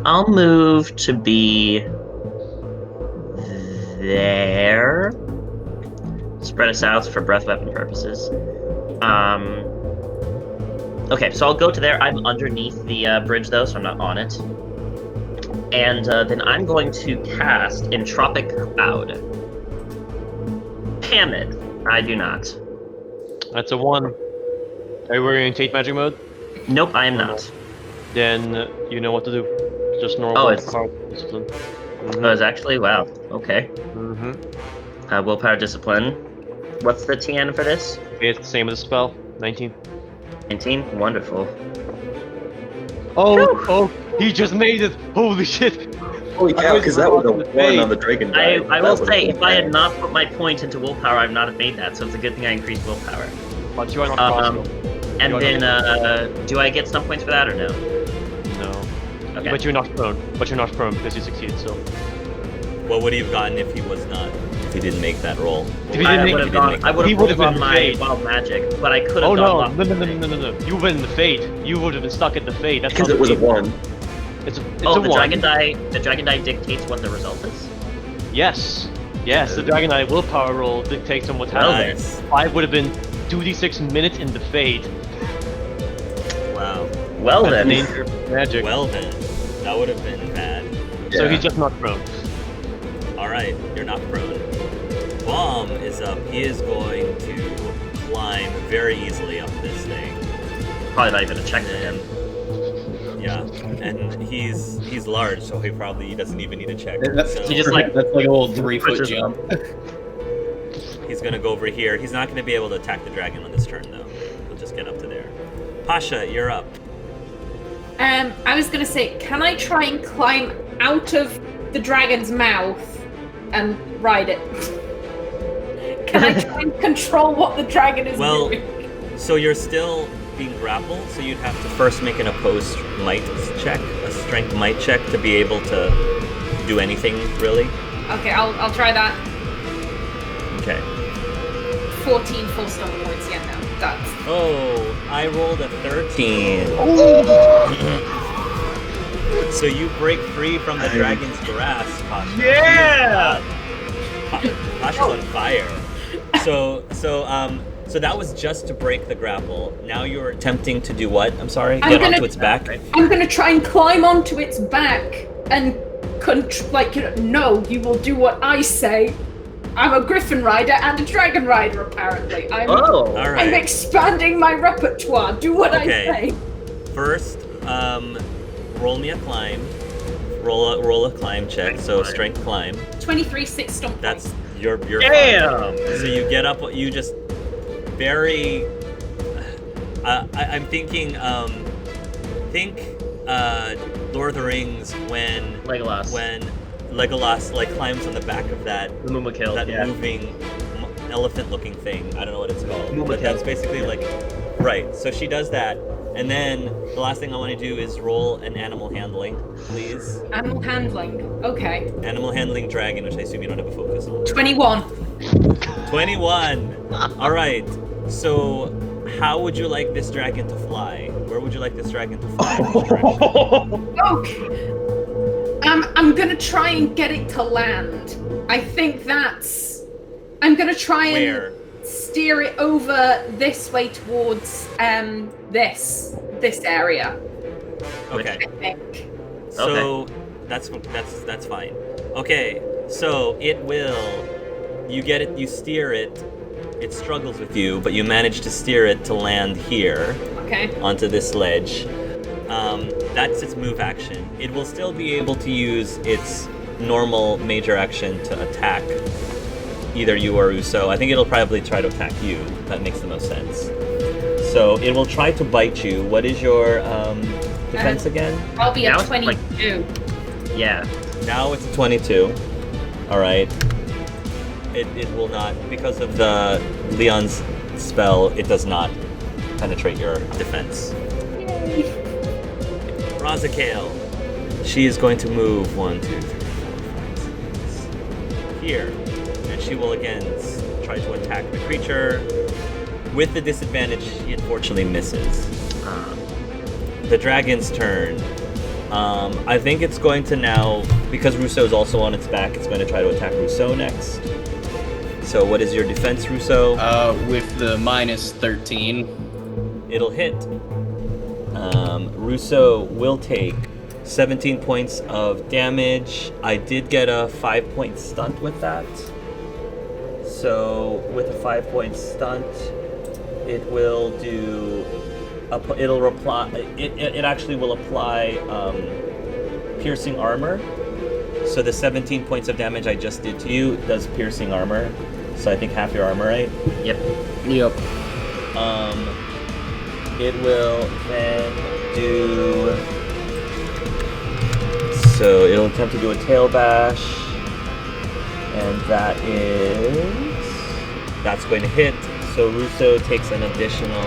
I'll move to be there. Spread us out for breath weapon purposes. Okay, so I'll go to there. I'm underneath the bridge though, so I'm not on it. And then I'm going to cast Entropic Cloud. Damn it, I do not. That's a 1. Are you wearing Tate Magic mode? Nope, I am not. Then you know what to do. Just normal Oh, it's- card discipline. Oh, it's actually, wow, okay. Mm-hmm. Willpower discipline. What's the TN for this? It's the same as the spell. 19. 19? Wonderful. Oh, he just made it! Holy shit! Holy cow, because that was a 1 on the dragon die. I will say, if I had not put my point into willpower, I would not have made that, so it's a good thing I increased willpower. But you are not possible. And You are then, not- do I get some points for that or no? No. Okay. But you're not prone. But you're not prone because you succeeded still. What would he have gotten if he was not? If he didn't make that roll? If he I didn't make would it, have gone. I would he have would have rolled on been my fate. wild magic, but I could have Oh gone. no. No. You were in the fate. You would have been stuck at the fate. That's Because not it was a the fate. 1. It's Oh, a the 1. dragon die. The dragon die dictates what the result is. Yes. The Dragon Eye willpower roll dictates on what Well happens. Nice. 5 would have been 2d6 minutes in the fade. Wow. Well That's then. danger of magic. Well then, that would have been bad. So he's just not prone. All right, you're not prone. Bomb is up. He is going to climb very easily up this thing. Probably not even a check for him. Yeah, and he's large, so he doesn't even need a check. That's, So He just like that's like a little 3-foot pushes jump. he's gonna go over here. He's not gonna be able to attack the dragon on this turn, though. He'll just get up to there. Pasha, you're up. I was gonna say, can I try and climb out of the dragon's mouth and ride it? Can I try and control what the dragon is doing? So you're still being grappled, so you'd have to first make an opposed might check, a strength might check, to be able to do anything, really. Okay, I'll try that. Okay. 14 full stomach points, yeah, no, that's... Oh, I rolled a 13. So you break free from the dragon's grasp, Pasha. Yeah! Pasha's on fire. So that was just to break the grapple. Now you're attempting to do what? I'm sorry? I'm Get gonna- onto its back? I'm gonna try and climb onto its back and no, you will do what I say. I'm a griffin rider and a dragon rider, apparently. I'm All I'm right. expanding my repertoire. Do what Okay. I say. First, roll me a climb. Roll a climb check. So strength climb. 23 6 stomp That's points. you're Damn! fine. So you get up. You just very. I'm thinking. Think Lord of the Rings when Legolas like climbs on the back of that moving elephant-looking thing. I don't know what it's called, but that's basically like right. So she does that, and then the last thing I want to do is roll an animal handling, please. Animal handling. Okay. Animal handling dragon, which I assume you don't have a focus on. 21. 21. All right. So, how would you like this dragon to fly? Where would you like this dragon to fly? Which direction? Okay. I'm gonna try and get it to land. I think that's. I'm gonna try and Where? steer it over this way towards this area. Okay. I think. So that's fine. Okay. So it will. You get it. You steer it. It struggles with you, but you manage to steer it to land here. Okay. Onto this ledge. That's its move action. It will still be able to use its normal major action to attack either you or Uso. I think it'll probably try to attack you. That makes the most sense. So it will try to bite you. What is your defense again? I'll be Now at it's 22. Yeah. Now it's a 22. All right. It will not, because of the Leon's spell, it does not penetrate your defense. Yay. Razakale. She is going to move 1, 2, 3, 4, 5, 6 here, and she will again try to attack the creature. With the disadvantage, she unfortunately misses. The dragon's turn. I think it's going to now, because Rousseau is also on its back, it's going to try to attack Rousseau next. So what is your defense, Rousseau? With the minus 13. It'll hit. Rousseau will take 17 points of damage. I did get a 5-point stunt with that. So with a 5-point stunt, it will do. It actually will apply piercing armor. So the 17 points of damage I just did to you does piercing armor. So I think half your armor, right? Yep. It will then do. So it'll attempt to do a tail bash, and that's going to hit. So Rousseau takes an additional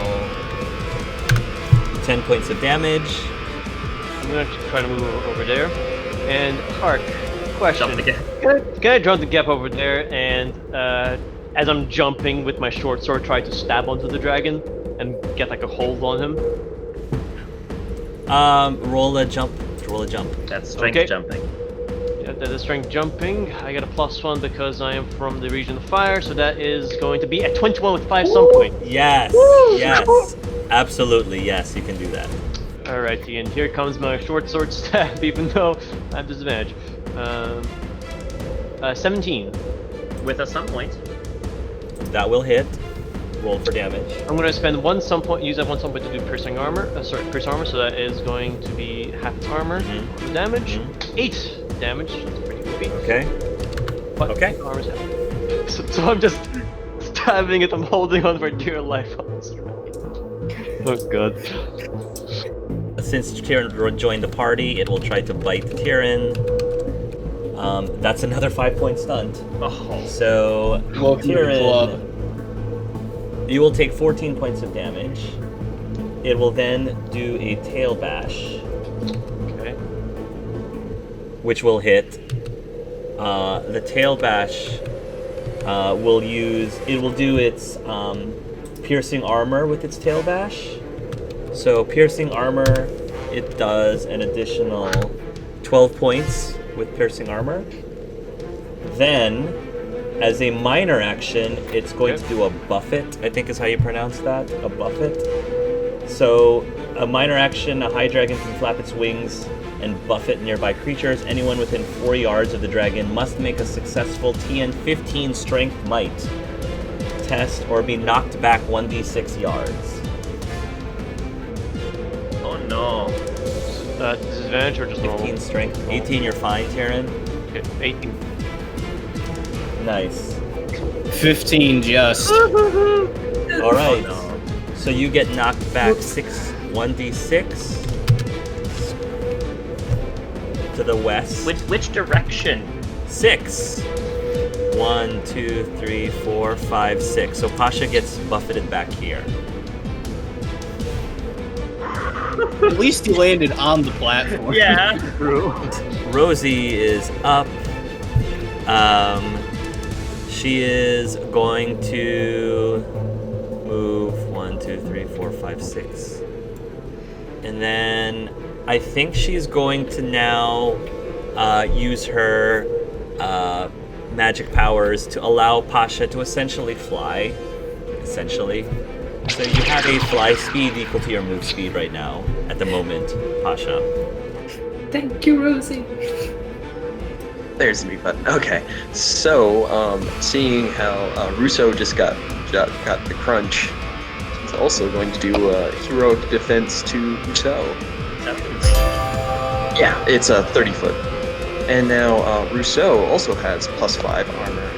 10 points of damage. I'm gonna try to move over there. And Hark, question. Jump the gap. Can I jump the gap over there and as I'm jumping with my short sword try to stab onto the dragon and get like a hold on him? Roll a jump. That's strength Okay. jumping. Yeah, that is strength jumping. I get a +1 because I am from the region of fire, so that is going to be at 21 with 5 stun points. Yes, yes, absolutely, yes, you can do that. Alrighty, and here comes my short sword stab, even though I have disadvantage. 17. With a stun point. That will hit. Roll for damage. I'm going to spend one stun point, use that one stun point to do piercing armor. Piercing armor, so that is going to be half its armor for the damage. 8 damage, that's pretty goofy. Okay. But Okay. armor's half. So I'm just stabbing it, I'm holding on for dear life on this dragon. Oh god. Since Tyrion joined the party, it will try to bite the Tyrion. That's another 5-point stunt. Oh. So, Welcome to the club. Tyrion, you will take 14 points of damage. It will then do a tail bash, Okay. which will hit. The tail bash will do its piercing armor with its tail bash. So piercing armor, it does an additional 12 points with piercing armor. Then, as a minor action, it's going to do a buffet, I think is how you pronounce that, a buffet. So, a minor action, a high dragon can flap its wings and buffet nearby creatures. Anyone within 4 yards of the dragon must make a successful TN 15 strength might test or be knocked back 1d6 yards. Oh no. Disadvantage or just normal? 15 strength. 18, you're fine, Tyrion. Okay, 18. Nice. 15 just. Alright. Oh, no. So you get knocked back 1d6 to the west. Which direction? 6. 1, 2, 3, 4, 5, 6. So Pasha gets buffeted back here. At least he landed on the platform. Yeah. Rosie is up. She is going to move 1, 2, 3, 4, 5, 6. And then I think she's going to now use her magic powers to allow Pasha to essentially fly. Essentially. So you have a fly speed equal to your move speed right now, at the moment, Pasha. Thank you, Rosie. There's the mute button. Okay, so seeing how Russo just got the crunch, he's also going to do a heroic defense to Russo. Yeah, it's a 30 foot. And now Russo also has +5 armor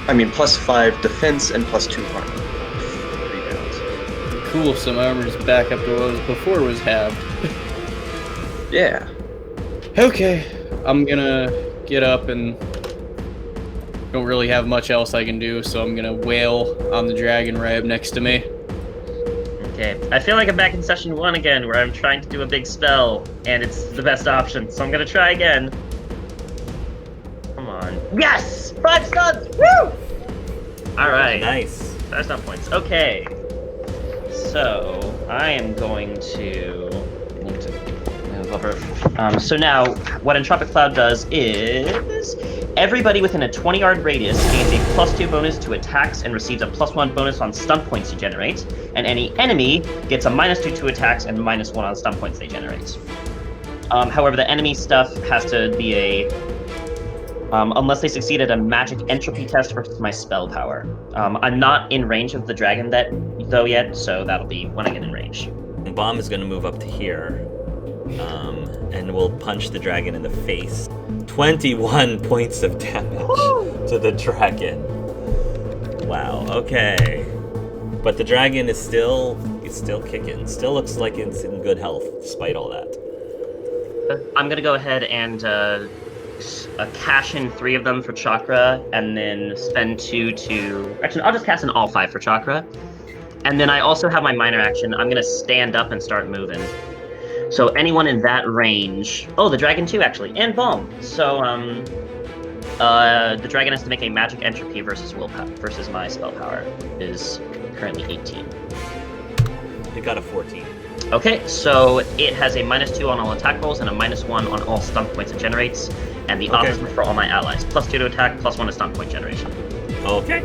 and +5 defense and +2 armor. Cool, some armor's back up to what it was before it was halved. Yeah. Okay, I'm gonna get up and don't really have much else I can do, so I'm gonna wail on the dragon right up next to me. Okay, I feel like I'm back in session 1 again, where I'm trying to do a big spell, and it's the best option, so I'm gonna try again. Come on. Yes! 5 stuns! Woo! Alright. Nice. 5 stun points. Okay. So, I am going to need to move over. So now, what Entropic Cloud does is everybody within a 20-yard radius gains a +2 bonus to attacks and receives a +1 bonus on stun points you generate, and any enemy gets a -2 to attacks and -1 on stun points they generate. However, the enemy stuff has to be a unless they succeed at a magic entropy test versus my spell power. I'm not in range of the dragon though yet, so that'll be when I get in range. Bomb is going to move up to here, and will punch the dragon in the face. 21 points of damage to the dragon. Wow. Okay, but the dragon is still kicking. Still looks like it's in good health despite all that. I'm gonna go ahead and cash in 3 of them for chakra, and then spend 2 to... Actually, I'll just cast in all 5 for chakra. And then I also have my minor action. I'm gonna stand up and start moving. So anyone in that range... Oh, the dragon too, actually, and Bomb. So, the dragon has to make a magic entropy versus willpower, versus my spell power. Is currently 18. It got a 14. Okay, so it has a -2 on all attack rolls and a -1 on all stun points it generates. and the Okay. opposite for all my allies. +2 to attack, +1 to stun point generation. Okay.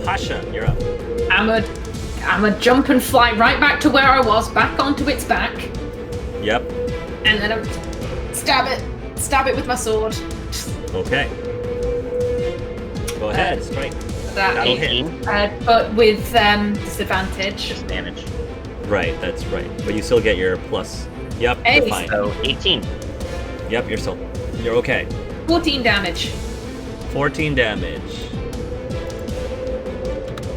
Pasha, you're up. I'm a jump and fly right back to where I was, back onto its back, Yep. and then I'm stab it with my sword. Okay. Go ahead, strike. That That'll hit. 18 but with disadvantage. disadvantage. Right, that's right. But you still get your plus. Yep, you're Hey. fine. So 18. Yep, you're okay. 14 damage. 14 damage.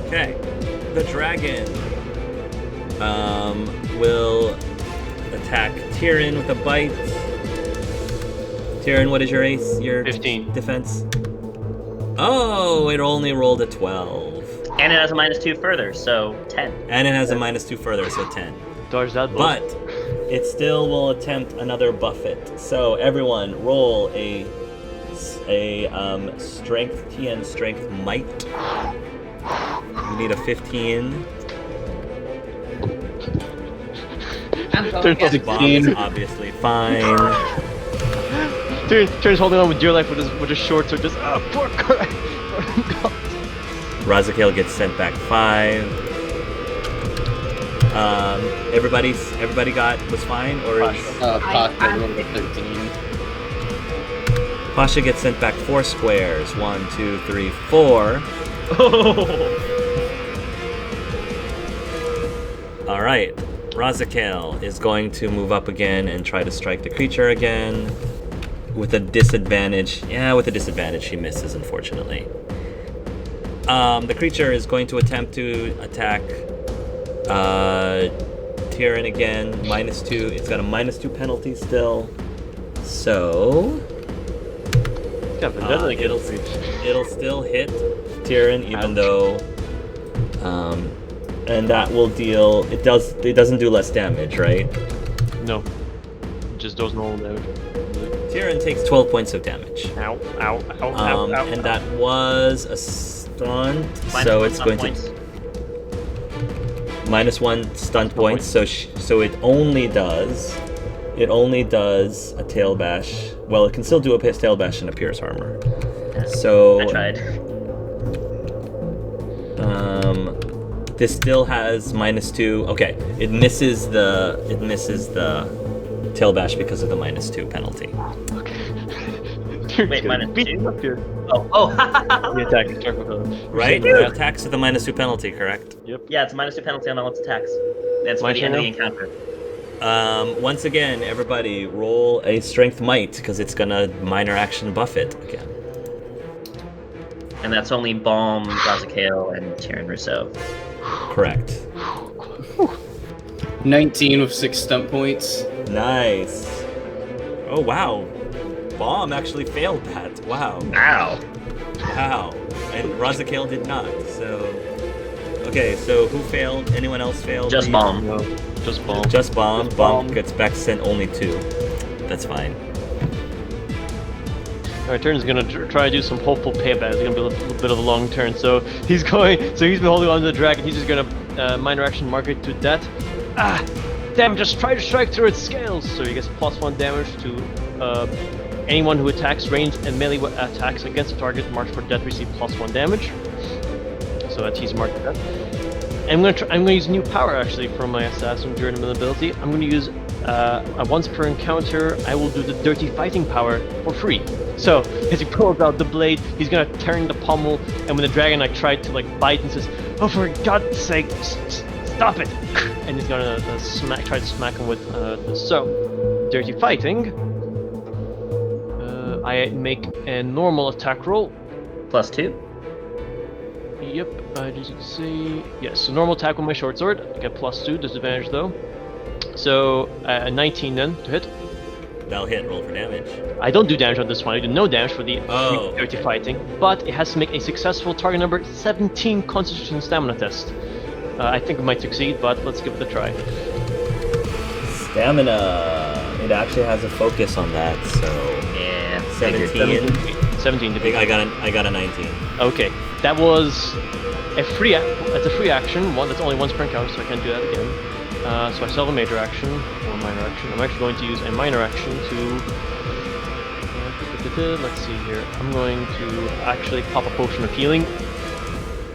Okay. The dragon will attack Tyrion with a bite. Tyrion, what is your ace? Your 15. defense? Oh, it only rolled a 12. And it has a -2 further, so 10. And it has a -2 further, so 10. Dodge that blow. But it still will attempt another buffet. So everyone, roll a strength TN strength might. You need a 15. I'm going Turns to out get Bomb is obviously fine. Tyrion's holding on with dear life with his short sword, just poor guy. Razakel gets sent back 5. Everybody was fine, or is Pasha rolled a 13. Pasha gets sent back 4 squares? 1, 2, 3, 4. All right, Razakel is going to move up again and try to strike the creature again with a disadvantage. Yeah, with a disadvantage, she misses, unfortunately. The creature is going to attempt to attack Tyrion again. -2. It's got a -2 penalty still. So Yeah, but then it'll still hit Tyrion, even though, and that will deal. It doesn't do less damage, right? No. Just does normal damage. Tyrion takes 12 points of damage. Ow, ow, ow, ow, ow. And that was a stunt, Minus so one it's stun going points. to -1 stunt points. So it only does a tail bash. Well, it can still do a tail bash and a pierce armor. So I tried. This still has -2. Okay, it misses the tail bash because of the -2 penalty. Wait, -2? Up here. Oh. The attack is check with Right? It attacks with the -2 penalty, correct? Yeah, it's a -2 penalty on all its attacks. That's My for the end of the turn encounter. Once again, everybody roll a strength might because it's gonna minor action buff it again. And that's only Balm, Razakel, and Tyrion Rousseau. Correct. 19 with 6 stunt points. Nice. Oh wow, Bomb actually failed that. Wow. Ow! Wow. And Razakel did not. So. Okay, so who failed? Anyone else failed? Just Balm. No, just bomb. Just Bomb. Just Bomb Bomb. gets back sent only 2. That's fine. Alright, Tyrion's gonna try to do some hopeful payback. It's gonna be a little bit of a long turn. So he's been holding on to the dragon. He's just gonna minor action mark it to death. Ah! Damn, just try to strike through its scales. So he gets +1 damage to anyone who attacks ranged and melee attacks against the target marked for death receive +1 damage. So that he's marked death. And I'm gonna use new power actually from my assassin journeyman ability. I'm gonna use once per encounter. I will do the dirty fighting power for free. So as he pulls out the blade, he's gonna turn the pommel, and when the dragon tried to bite and says, "Oh, for God's sake, stop it!" and he's gonna try to smack him with this. So dirty fighting. I make a normal attack roll. +2. Yep, as you can see, yes. So normal attack with my short sword. I get +2, disadvantage though. So a 19 then to hit. That'll hit. Roll for damage. I don't do damage on this one. I do no damage for the Oh, dirty fighting, but it has to make a successful target number 17 Constitution Stamina test. I think it might succeed, but let's give it a try. Stamina. It actually has a focus on that, so Yeah. 17. 17 to be. I got a 19. Okay, that was a free. That's a free action. That's only once per encounter, so I can't do that again. So I still have a major action or a minor action. I'm actually going to use a minor action to distracted. Let's see here. I'm going to actually pop a potion of healing.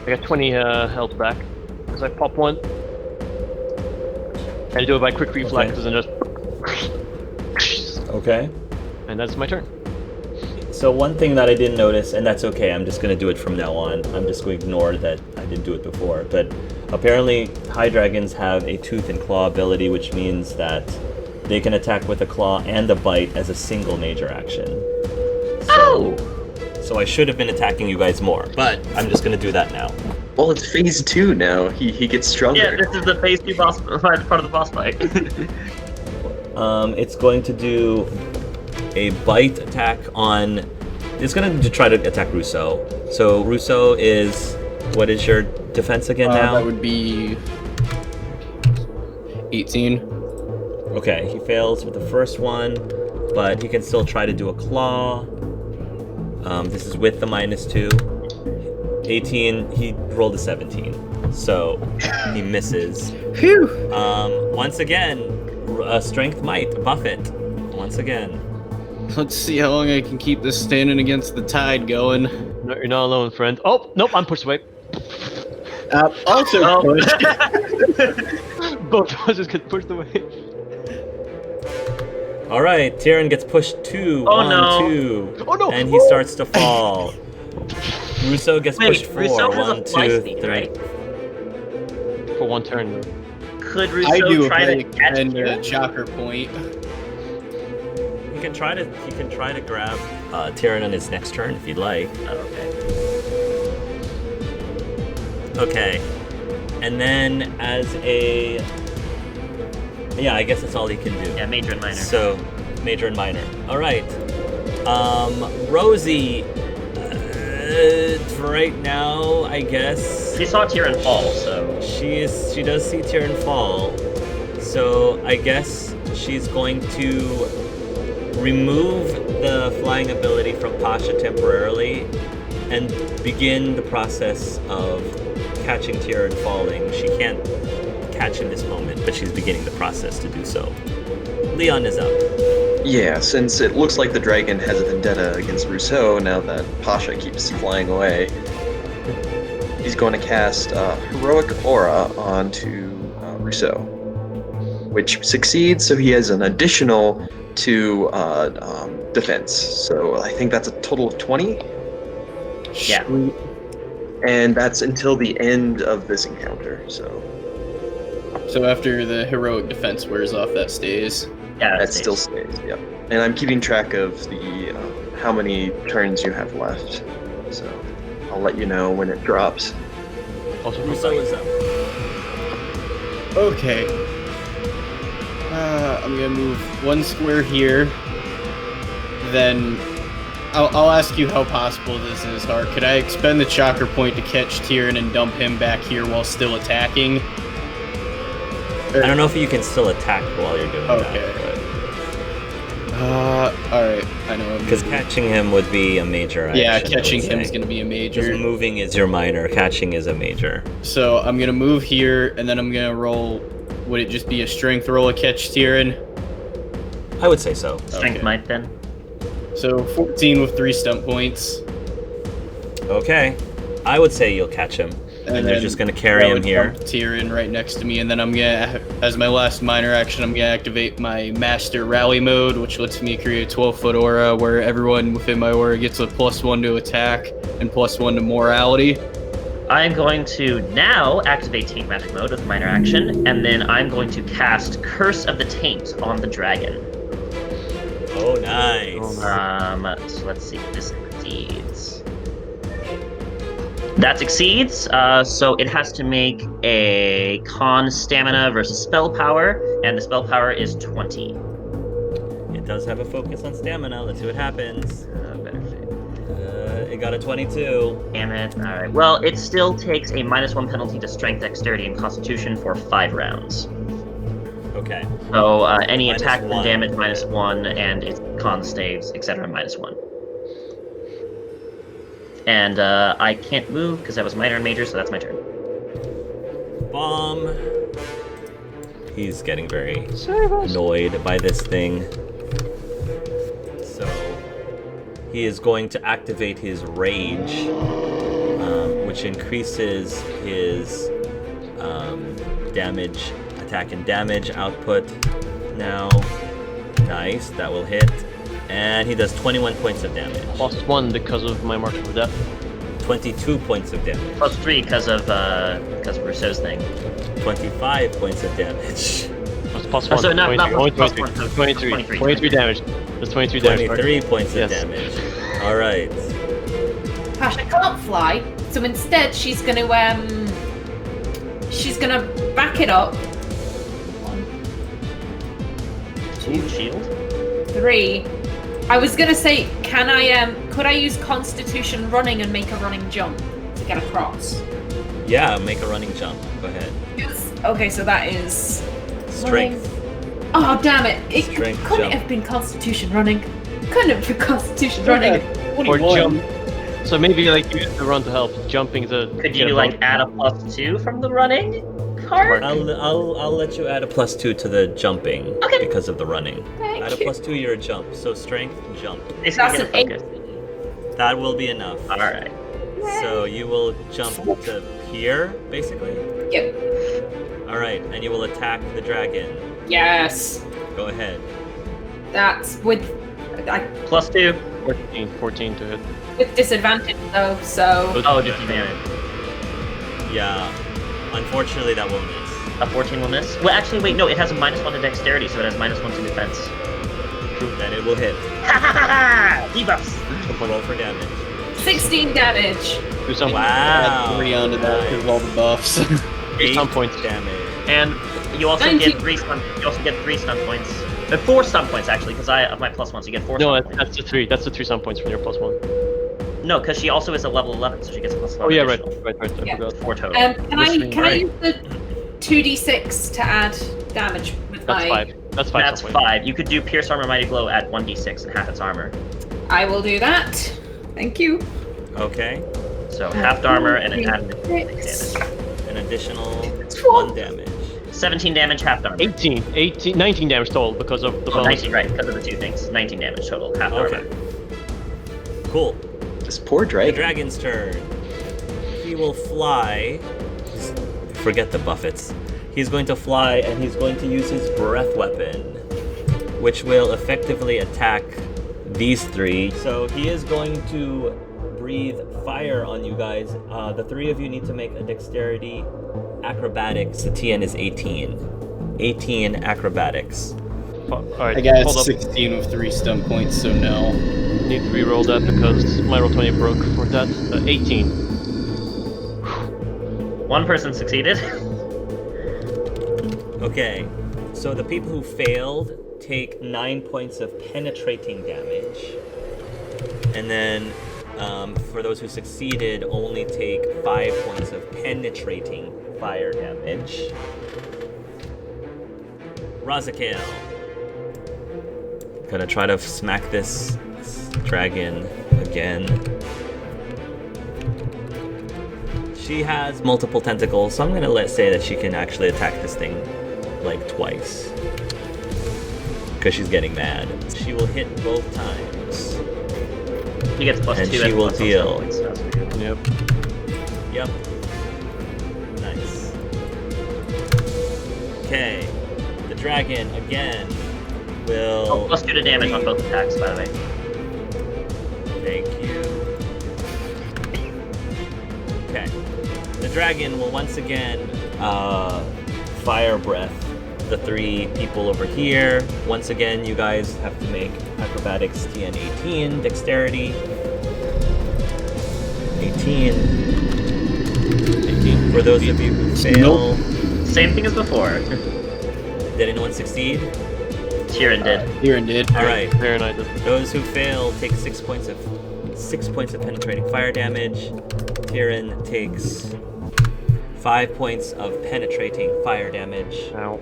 I got 20 health back as I pop one. And I do it by quick reflexes and just. Okay. And that's my turn. So one thing that I didn't notice, and that's okay, I'm just going to do it from now on. I'm just going to ignore that I didn't do it before. But apparently, high dragons have a tooth and claw ability, which means that they can attack with a claw and a bite as a single major action. So I should have been attacking you guys more, but I'm just going to do that now. Well, it's phase 2 now. He gets stronger. Yeah, this is the phase 2 boss part of the boss fight. It's going to do a bite attack on... It's going to try to attack Rousseau. So Rousseau is... What is your defense again now? That would be 18. Okay, he fails with the first one, but he can still try to do a claw. This is with the -2. 18, he rolled a 17. So he misses. Phew! Once again, strength might buff it. Once again. Let's see how long I can keep this standing against the tide going. No, you're not alone, friend. Oh, nope, I'm pushed away. Also pushed. Both of us just get pushed away. All right, Tyrion gets pushed 2, Oh, 1, no. 2, Oh no! and he starts to fall. Rousseau gets pushed 4, Rousseau has 1, a fly 2, speed, 3. right? For one turn. Could I Rousseau do try to a catch and you? chakra point. He can try to grab Tyrion on his next turn if you'd like. Oh, okay. Okay, and then as a... Yeah, I guess that's all he can do. Yeah, major and minor. So, major and minor. All right. Rosie, for right now, I guess She saw Tyrion fall, so she does see Tyrion fall. So I guess she's going to remove the flying ability from Pasha temporarily and begin the process of catching Tyrion falling. She can't catch in this moment, but she's beginning the process to do so. Leon is up. Yeah, since it looks like the dragon has a vendetta against Rousseau now that Pasha keeps flying away, he's going to cast Heroic Aura onto Rousseau, which succeeds, so he has an additional 2 defense. So I think that's a total of 20. yeah. And that's until the end of this encounter, so So after the heroic defense wears off, that stays. Yeah, that still stays, yep. And I'm keeping track of the how many turns you have left, so I'll let you know when it drops. Also, Rousseau is up. Okay. I'm gonna move 1 square here. Then I'll ask you how possible this is, Hart. Could I expend the chakra point to catch Tyrion and dump him back here while still attacking? I don't know if you can still attack while you're doing Okay. that. Alright, I know. Because catching him would be a major action. Yeah, I catching would him is say. gonna be a Just major. moving is your minor, catching is a major. So I'm gonna move here, and then I'm gonna roll. Would it just be a strength roll to catch Tyrion? I would say so. Strength Okay. might then. So 14 with 3 stump points. Okay. I would say you'll catch him. And they're then just going to carry that him would here. dump Tyrion right next to me, and then I'm gonna, as my last minor action, I'm gonna activate my Master Rally mode, which lets me create a 12-foot aura where everyone within my aura gets a +1 to attack and +1 to morality. I'm going to now activate Taint Magic mode with minor action, and then I'm going to cast Curse of the Taint on the dragon. Oh, nice. So let's see if this succeeds. That succeeds, so it has to make a con stamina versus spell power, and the spell power is 20. It does have a focus on stamina. Let's see what happens. Better fit. It got a 22. Damn it. Alright. Well, it still takes a -1 penalty to strength, dexterity, and constitution for 5 rounds. Okay. So any Minus attack and 1. damage -1, and its con saves, etc. -1. And I can't move because that was minor and major, so that's my turn. Bomb. He's getting very annoyed by this thing. So he is going to activate his rage, which increases his damage, attack and damage output now. Nice, that will hit. And he does 21 points of damage. +1 because of my mark of death. 22 points of damage. +3 because of Rousseau's thing. 25 points of damage. Plus Oh, 1. so not 23, +1, so 23 damage. That's 23 damage. 23 points of Yes. damage. Alright. Pasha can't fly, so instead she's gonna back it up. 1, Ooh, shield. 3. I was gonna say, could I use Constitution running and make a running jump to get across? Yeah, make a running jump. Go ahead. Yes. Okay, so that is Strength. Oh damn it! It Strength couldn't jump. have been Constitution running. Couldn't have been Constitution running. Or jump. So maybe like use the run to help. Jumping the. Could you like add a +2 from the running part? I'll let you add a +2 to the jumping Okay. because of the running. Thank Add a you. +2 your jump. So strength jump. Basically, That's get an a focus. That will be enough. All right. So you will jump to here, basically. Yep. All right, and you will attack the dragon. Yes. Go ahead. That's with +2. 14 to hit. with disadvantage though. So Oh, just damage. Yeah. Unfortunately, that will miss. A 14 will miss. Well, actually, wait. No, it has a -1 to dexterity, so it has -1 to defense. Then it will hit. Ha ha ha ha! Debuffs. Roll for damage. 16 damage. Do some Wow. 3 onto that because of all the buffs. 8 stun points. damage. And you also 19. get 3 stun. You also get 3 stun points. 4 stun points actually, because I have my +1, so you get 4 No, stun points. that's the 3. That's the 3 stun points from your +1. No, because she also is a level 11, so she gets a +1. Oh yeah, right. additional. I Yeah. forgot. 4 total. Can I Right. use the 2d6 to add damage with That's my? 5. That's 5 That's stun points. 5. You could do Pierce Armor Mighty Blow at 1d6 and half its armor. I will do that. Thank you. Okay. So half armor and an added 6. damage. An additional 12. 1 damage. 17 damage, half armor. 19 damage total because of the Oh, bonus. 19, right, because of the 2 things. 19 damage total, half Okay. armor. Cool. This poor The dragon. dragon's turn. He will fly. Forget the buffets. He's going to fly and he's going to use his breath weapon, which will effectively attack these 3. So he is going to breathe fire on you guys. The 3 of you need to make a dexterity acrobatics. The TN is 18. 18 acrobatics. Alright, I got hold up. 16 with 3 stun points, so no. Need to re-roll that because my roll 20 broke for that. 18. One person succeeded. Okay, so the people who failed take 9 points of penetrating damage. And then for those who succeeded, only take 5 points of penetrating fire damage. Razakale. Gonna try to smack this dragon again. She has multiple tentacles, so I'm gonna say that she can actually attack this thing like twice. Because she's getting mad. She will hit both times. He gets +2 And she and will +1 deal. points. That's pretty good. Yep. Yep. Nice. Okay. The dragon again will. Oh, +2 to damage on both attacks, by the way. Thank you. Okay. The dragon will once again fire breath the 3 people over here. Once again, you guys have to make acrobatics TN 18, dexterity 18. 18. For those of you who fail, Same thing as before. did anyone succeed? Tyrion did. Tyrion did. All right. Very nice. Those who fail take 6 points of penetrating fire damage. Tyrion takes 5 points of penetrating fire damage. Ow.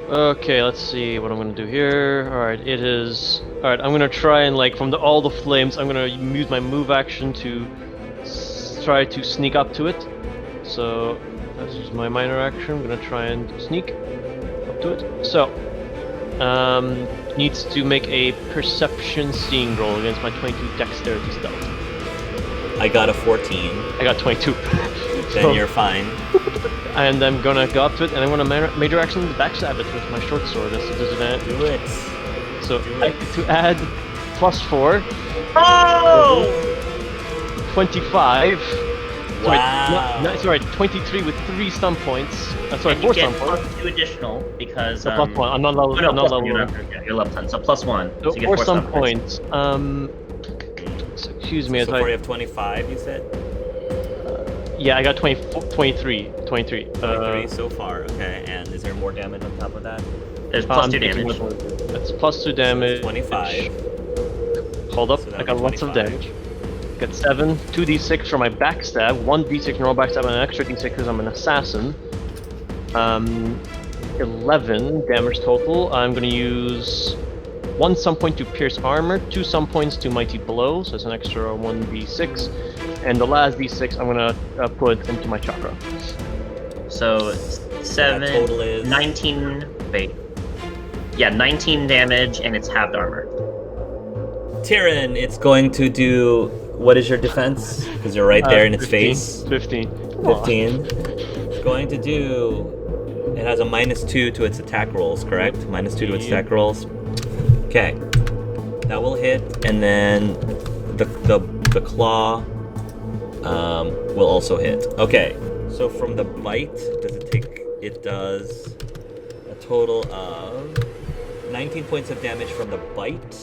Okay, let's see what I'm gonna do here. Alright, it is. Alright, I'm gonna try and, like, from all the flames, I'm gonna use my move action to try to sneak up to it. So, that's just my minor action. I'm gonna try and sneak up to it. So, needs to make a perception seeing roll against my 22 dexterity stealth. I got a 14. I got 22. Then you're fine. And I'm gonna go up to it, and I'm gonna major action backstab it with my short sword. That's a disadvantage. Do it. So Do I it. get to add +4. Oh! 25. Wow. Sorry, 23 with 3 stun points. Sorry, And 4 you stun get points. +2 additional because So +1. I'm not level. Oh, no, I'm not plus one, level. you're level 10, so +1. So you get 4 4 stun points. So excuse me. So as far I, you have 25, you said? yeah, I got 23. 23. 23 so far, okay. And is there more damage on top of that? There's I'm +2 thinking damage. That's +2 damage. 25. Hold up, So I that'll got be lots of 25. damage. Got 7, 2d6 for my backstab, 1d6 normal backstab, and an extra d6 because I'm an assassin. 11 damage total. I'm gonna use 1 sum point to pierce armor, 2 sum points to mighty blow, so it's an extra 1d6, and the last d6 I'm gonna put into my chakra. So That 7, total is 19. Wait. Yeah, 19 damage, and it's halved armor. Tyrion, it's going to do. What is your defense? Because you're right there in its 15, face. 15. 15. It's going to do. It has a -2 to its attack rolls, correct? -2 to its attack rolls. Okay. That will hit, and then the claw will also hit. Okay. So from the bite, does it take? It does a total of 19 points of damage from the bite.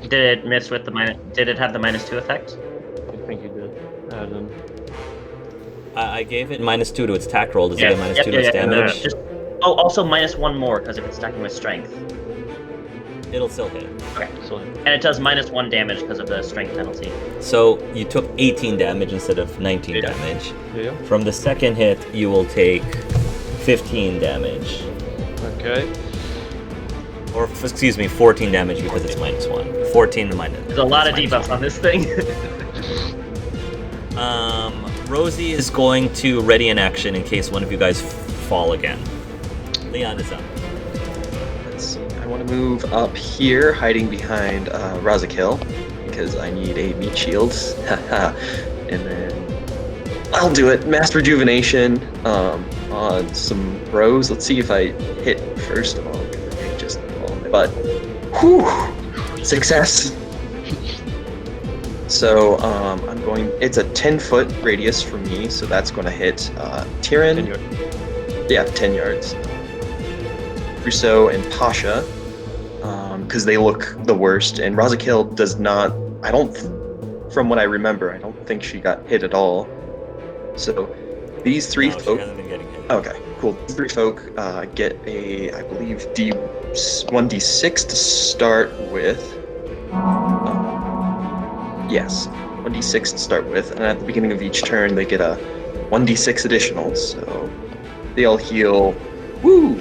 Did it miss with the minus? Did it have the -2 effect? I think you did. Adam. I gave it -2 to its attack roll. Does it get -2 to its no, damage? just, oh, also -1 more because if it's stacking with strength. It'll still hit. Okay. So And it does -1 damage because of the strength penalty. So you took 18 damage instead of 19 Yeah. damage. yeah. From the second hit, you will take 15 damage. Okay. Or, excuse me, 14 damage because it's -1. 14 to minus. There's a lot of it's debuffs on this thing. Rosie is going to ready an action in case one of you guys fall again. Leon is up. Let's see. I want to move up here, hiding behind Razakil, because I need a meat shield. And then I'll do it. Mass rejuvenation on some bros. Let's see if I hit first of all. Just fall on my butt. Whew! Success. So I'm going. It's a 10-foot radius for me, so that's going to hit Tyrion. 10 yards. Yeah, 10 yards. Russo and Pasha, because they look the worst, and Razakil does not. I don't. From what I remember, I don't think she got hit at all. So these three No, she folk. hasn't been getting hit. Okay, cool. These three folk get a, I believe, 1d6 to start with. Yes, 1d6 to start with, and at the beginning of each turn they get a 1d6 additional, so they'll heal,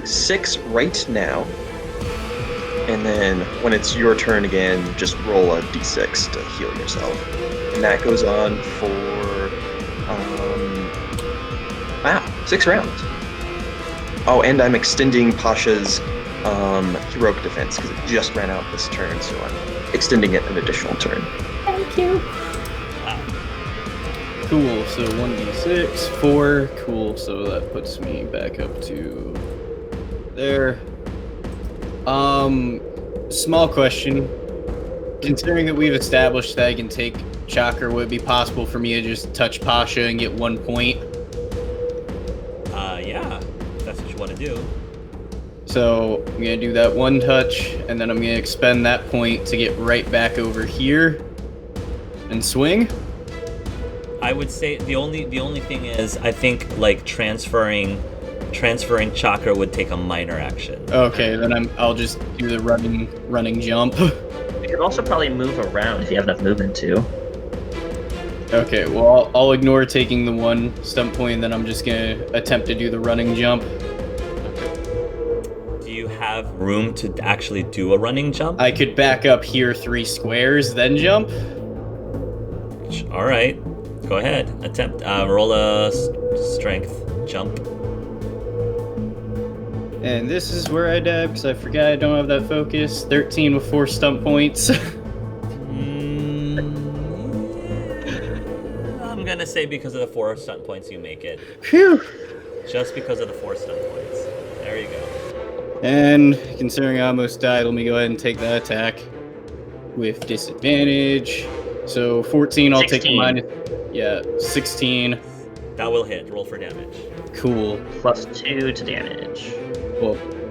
6 right now. And then when it's your turn again, just roll a d6 to heal yourself. And that goes on for, 6 rounds. Oh, and I'm extending Pasha's heroic defense because it just ran out this turn, so I'm extending it an additional turn. Thank you. Cool, so 1d6, 4, cool, so that puts me back up to there. Small question. Considering that we've established that I can take Chakra, would it be possible for me to just touch Pasha and get 1 point? Yeah, if that's what you want to do. So I'm gonna do that 1 touch, and then I'm gonna expend that point to get right back over here and swing. I would say the only thing is I think like transferring Chakra would take a minor action. Okay, then I'll just do the running jump. You could also probably move around if you have enough movement too. Okay, well I'll ignore taking the 1 stump point, and then I'm just gonna attempt to do the running jump. Do you have room to actually do a running jump? I could back up here 3 squares, then jump. All right, go ahead. Attempt. Roll a strength jump. And this is where I dab because I forgot I don't have that focus. 13 with 4 stump points. I'm gonna say because of the 4 stunt points you make it. Phew. Just because of the 4 stunt points. There you go. And considering I almost died, let me go ahead and take that attack with disadvantage. So 14, I'll 16. take the minus. Yeah, 16. That will hit. Roll for damage. Cool. +2 to damage. Well,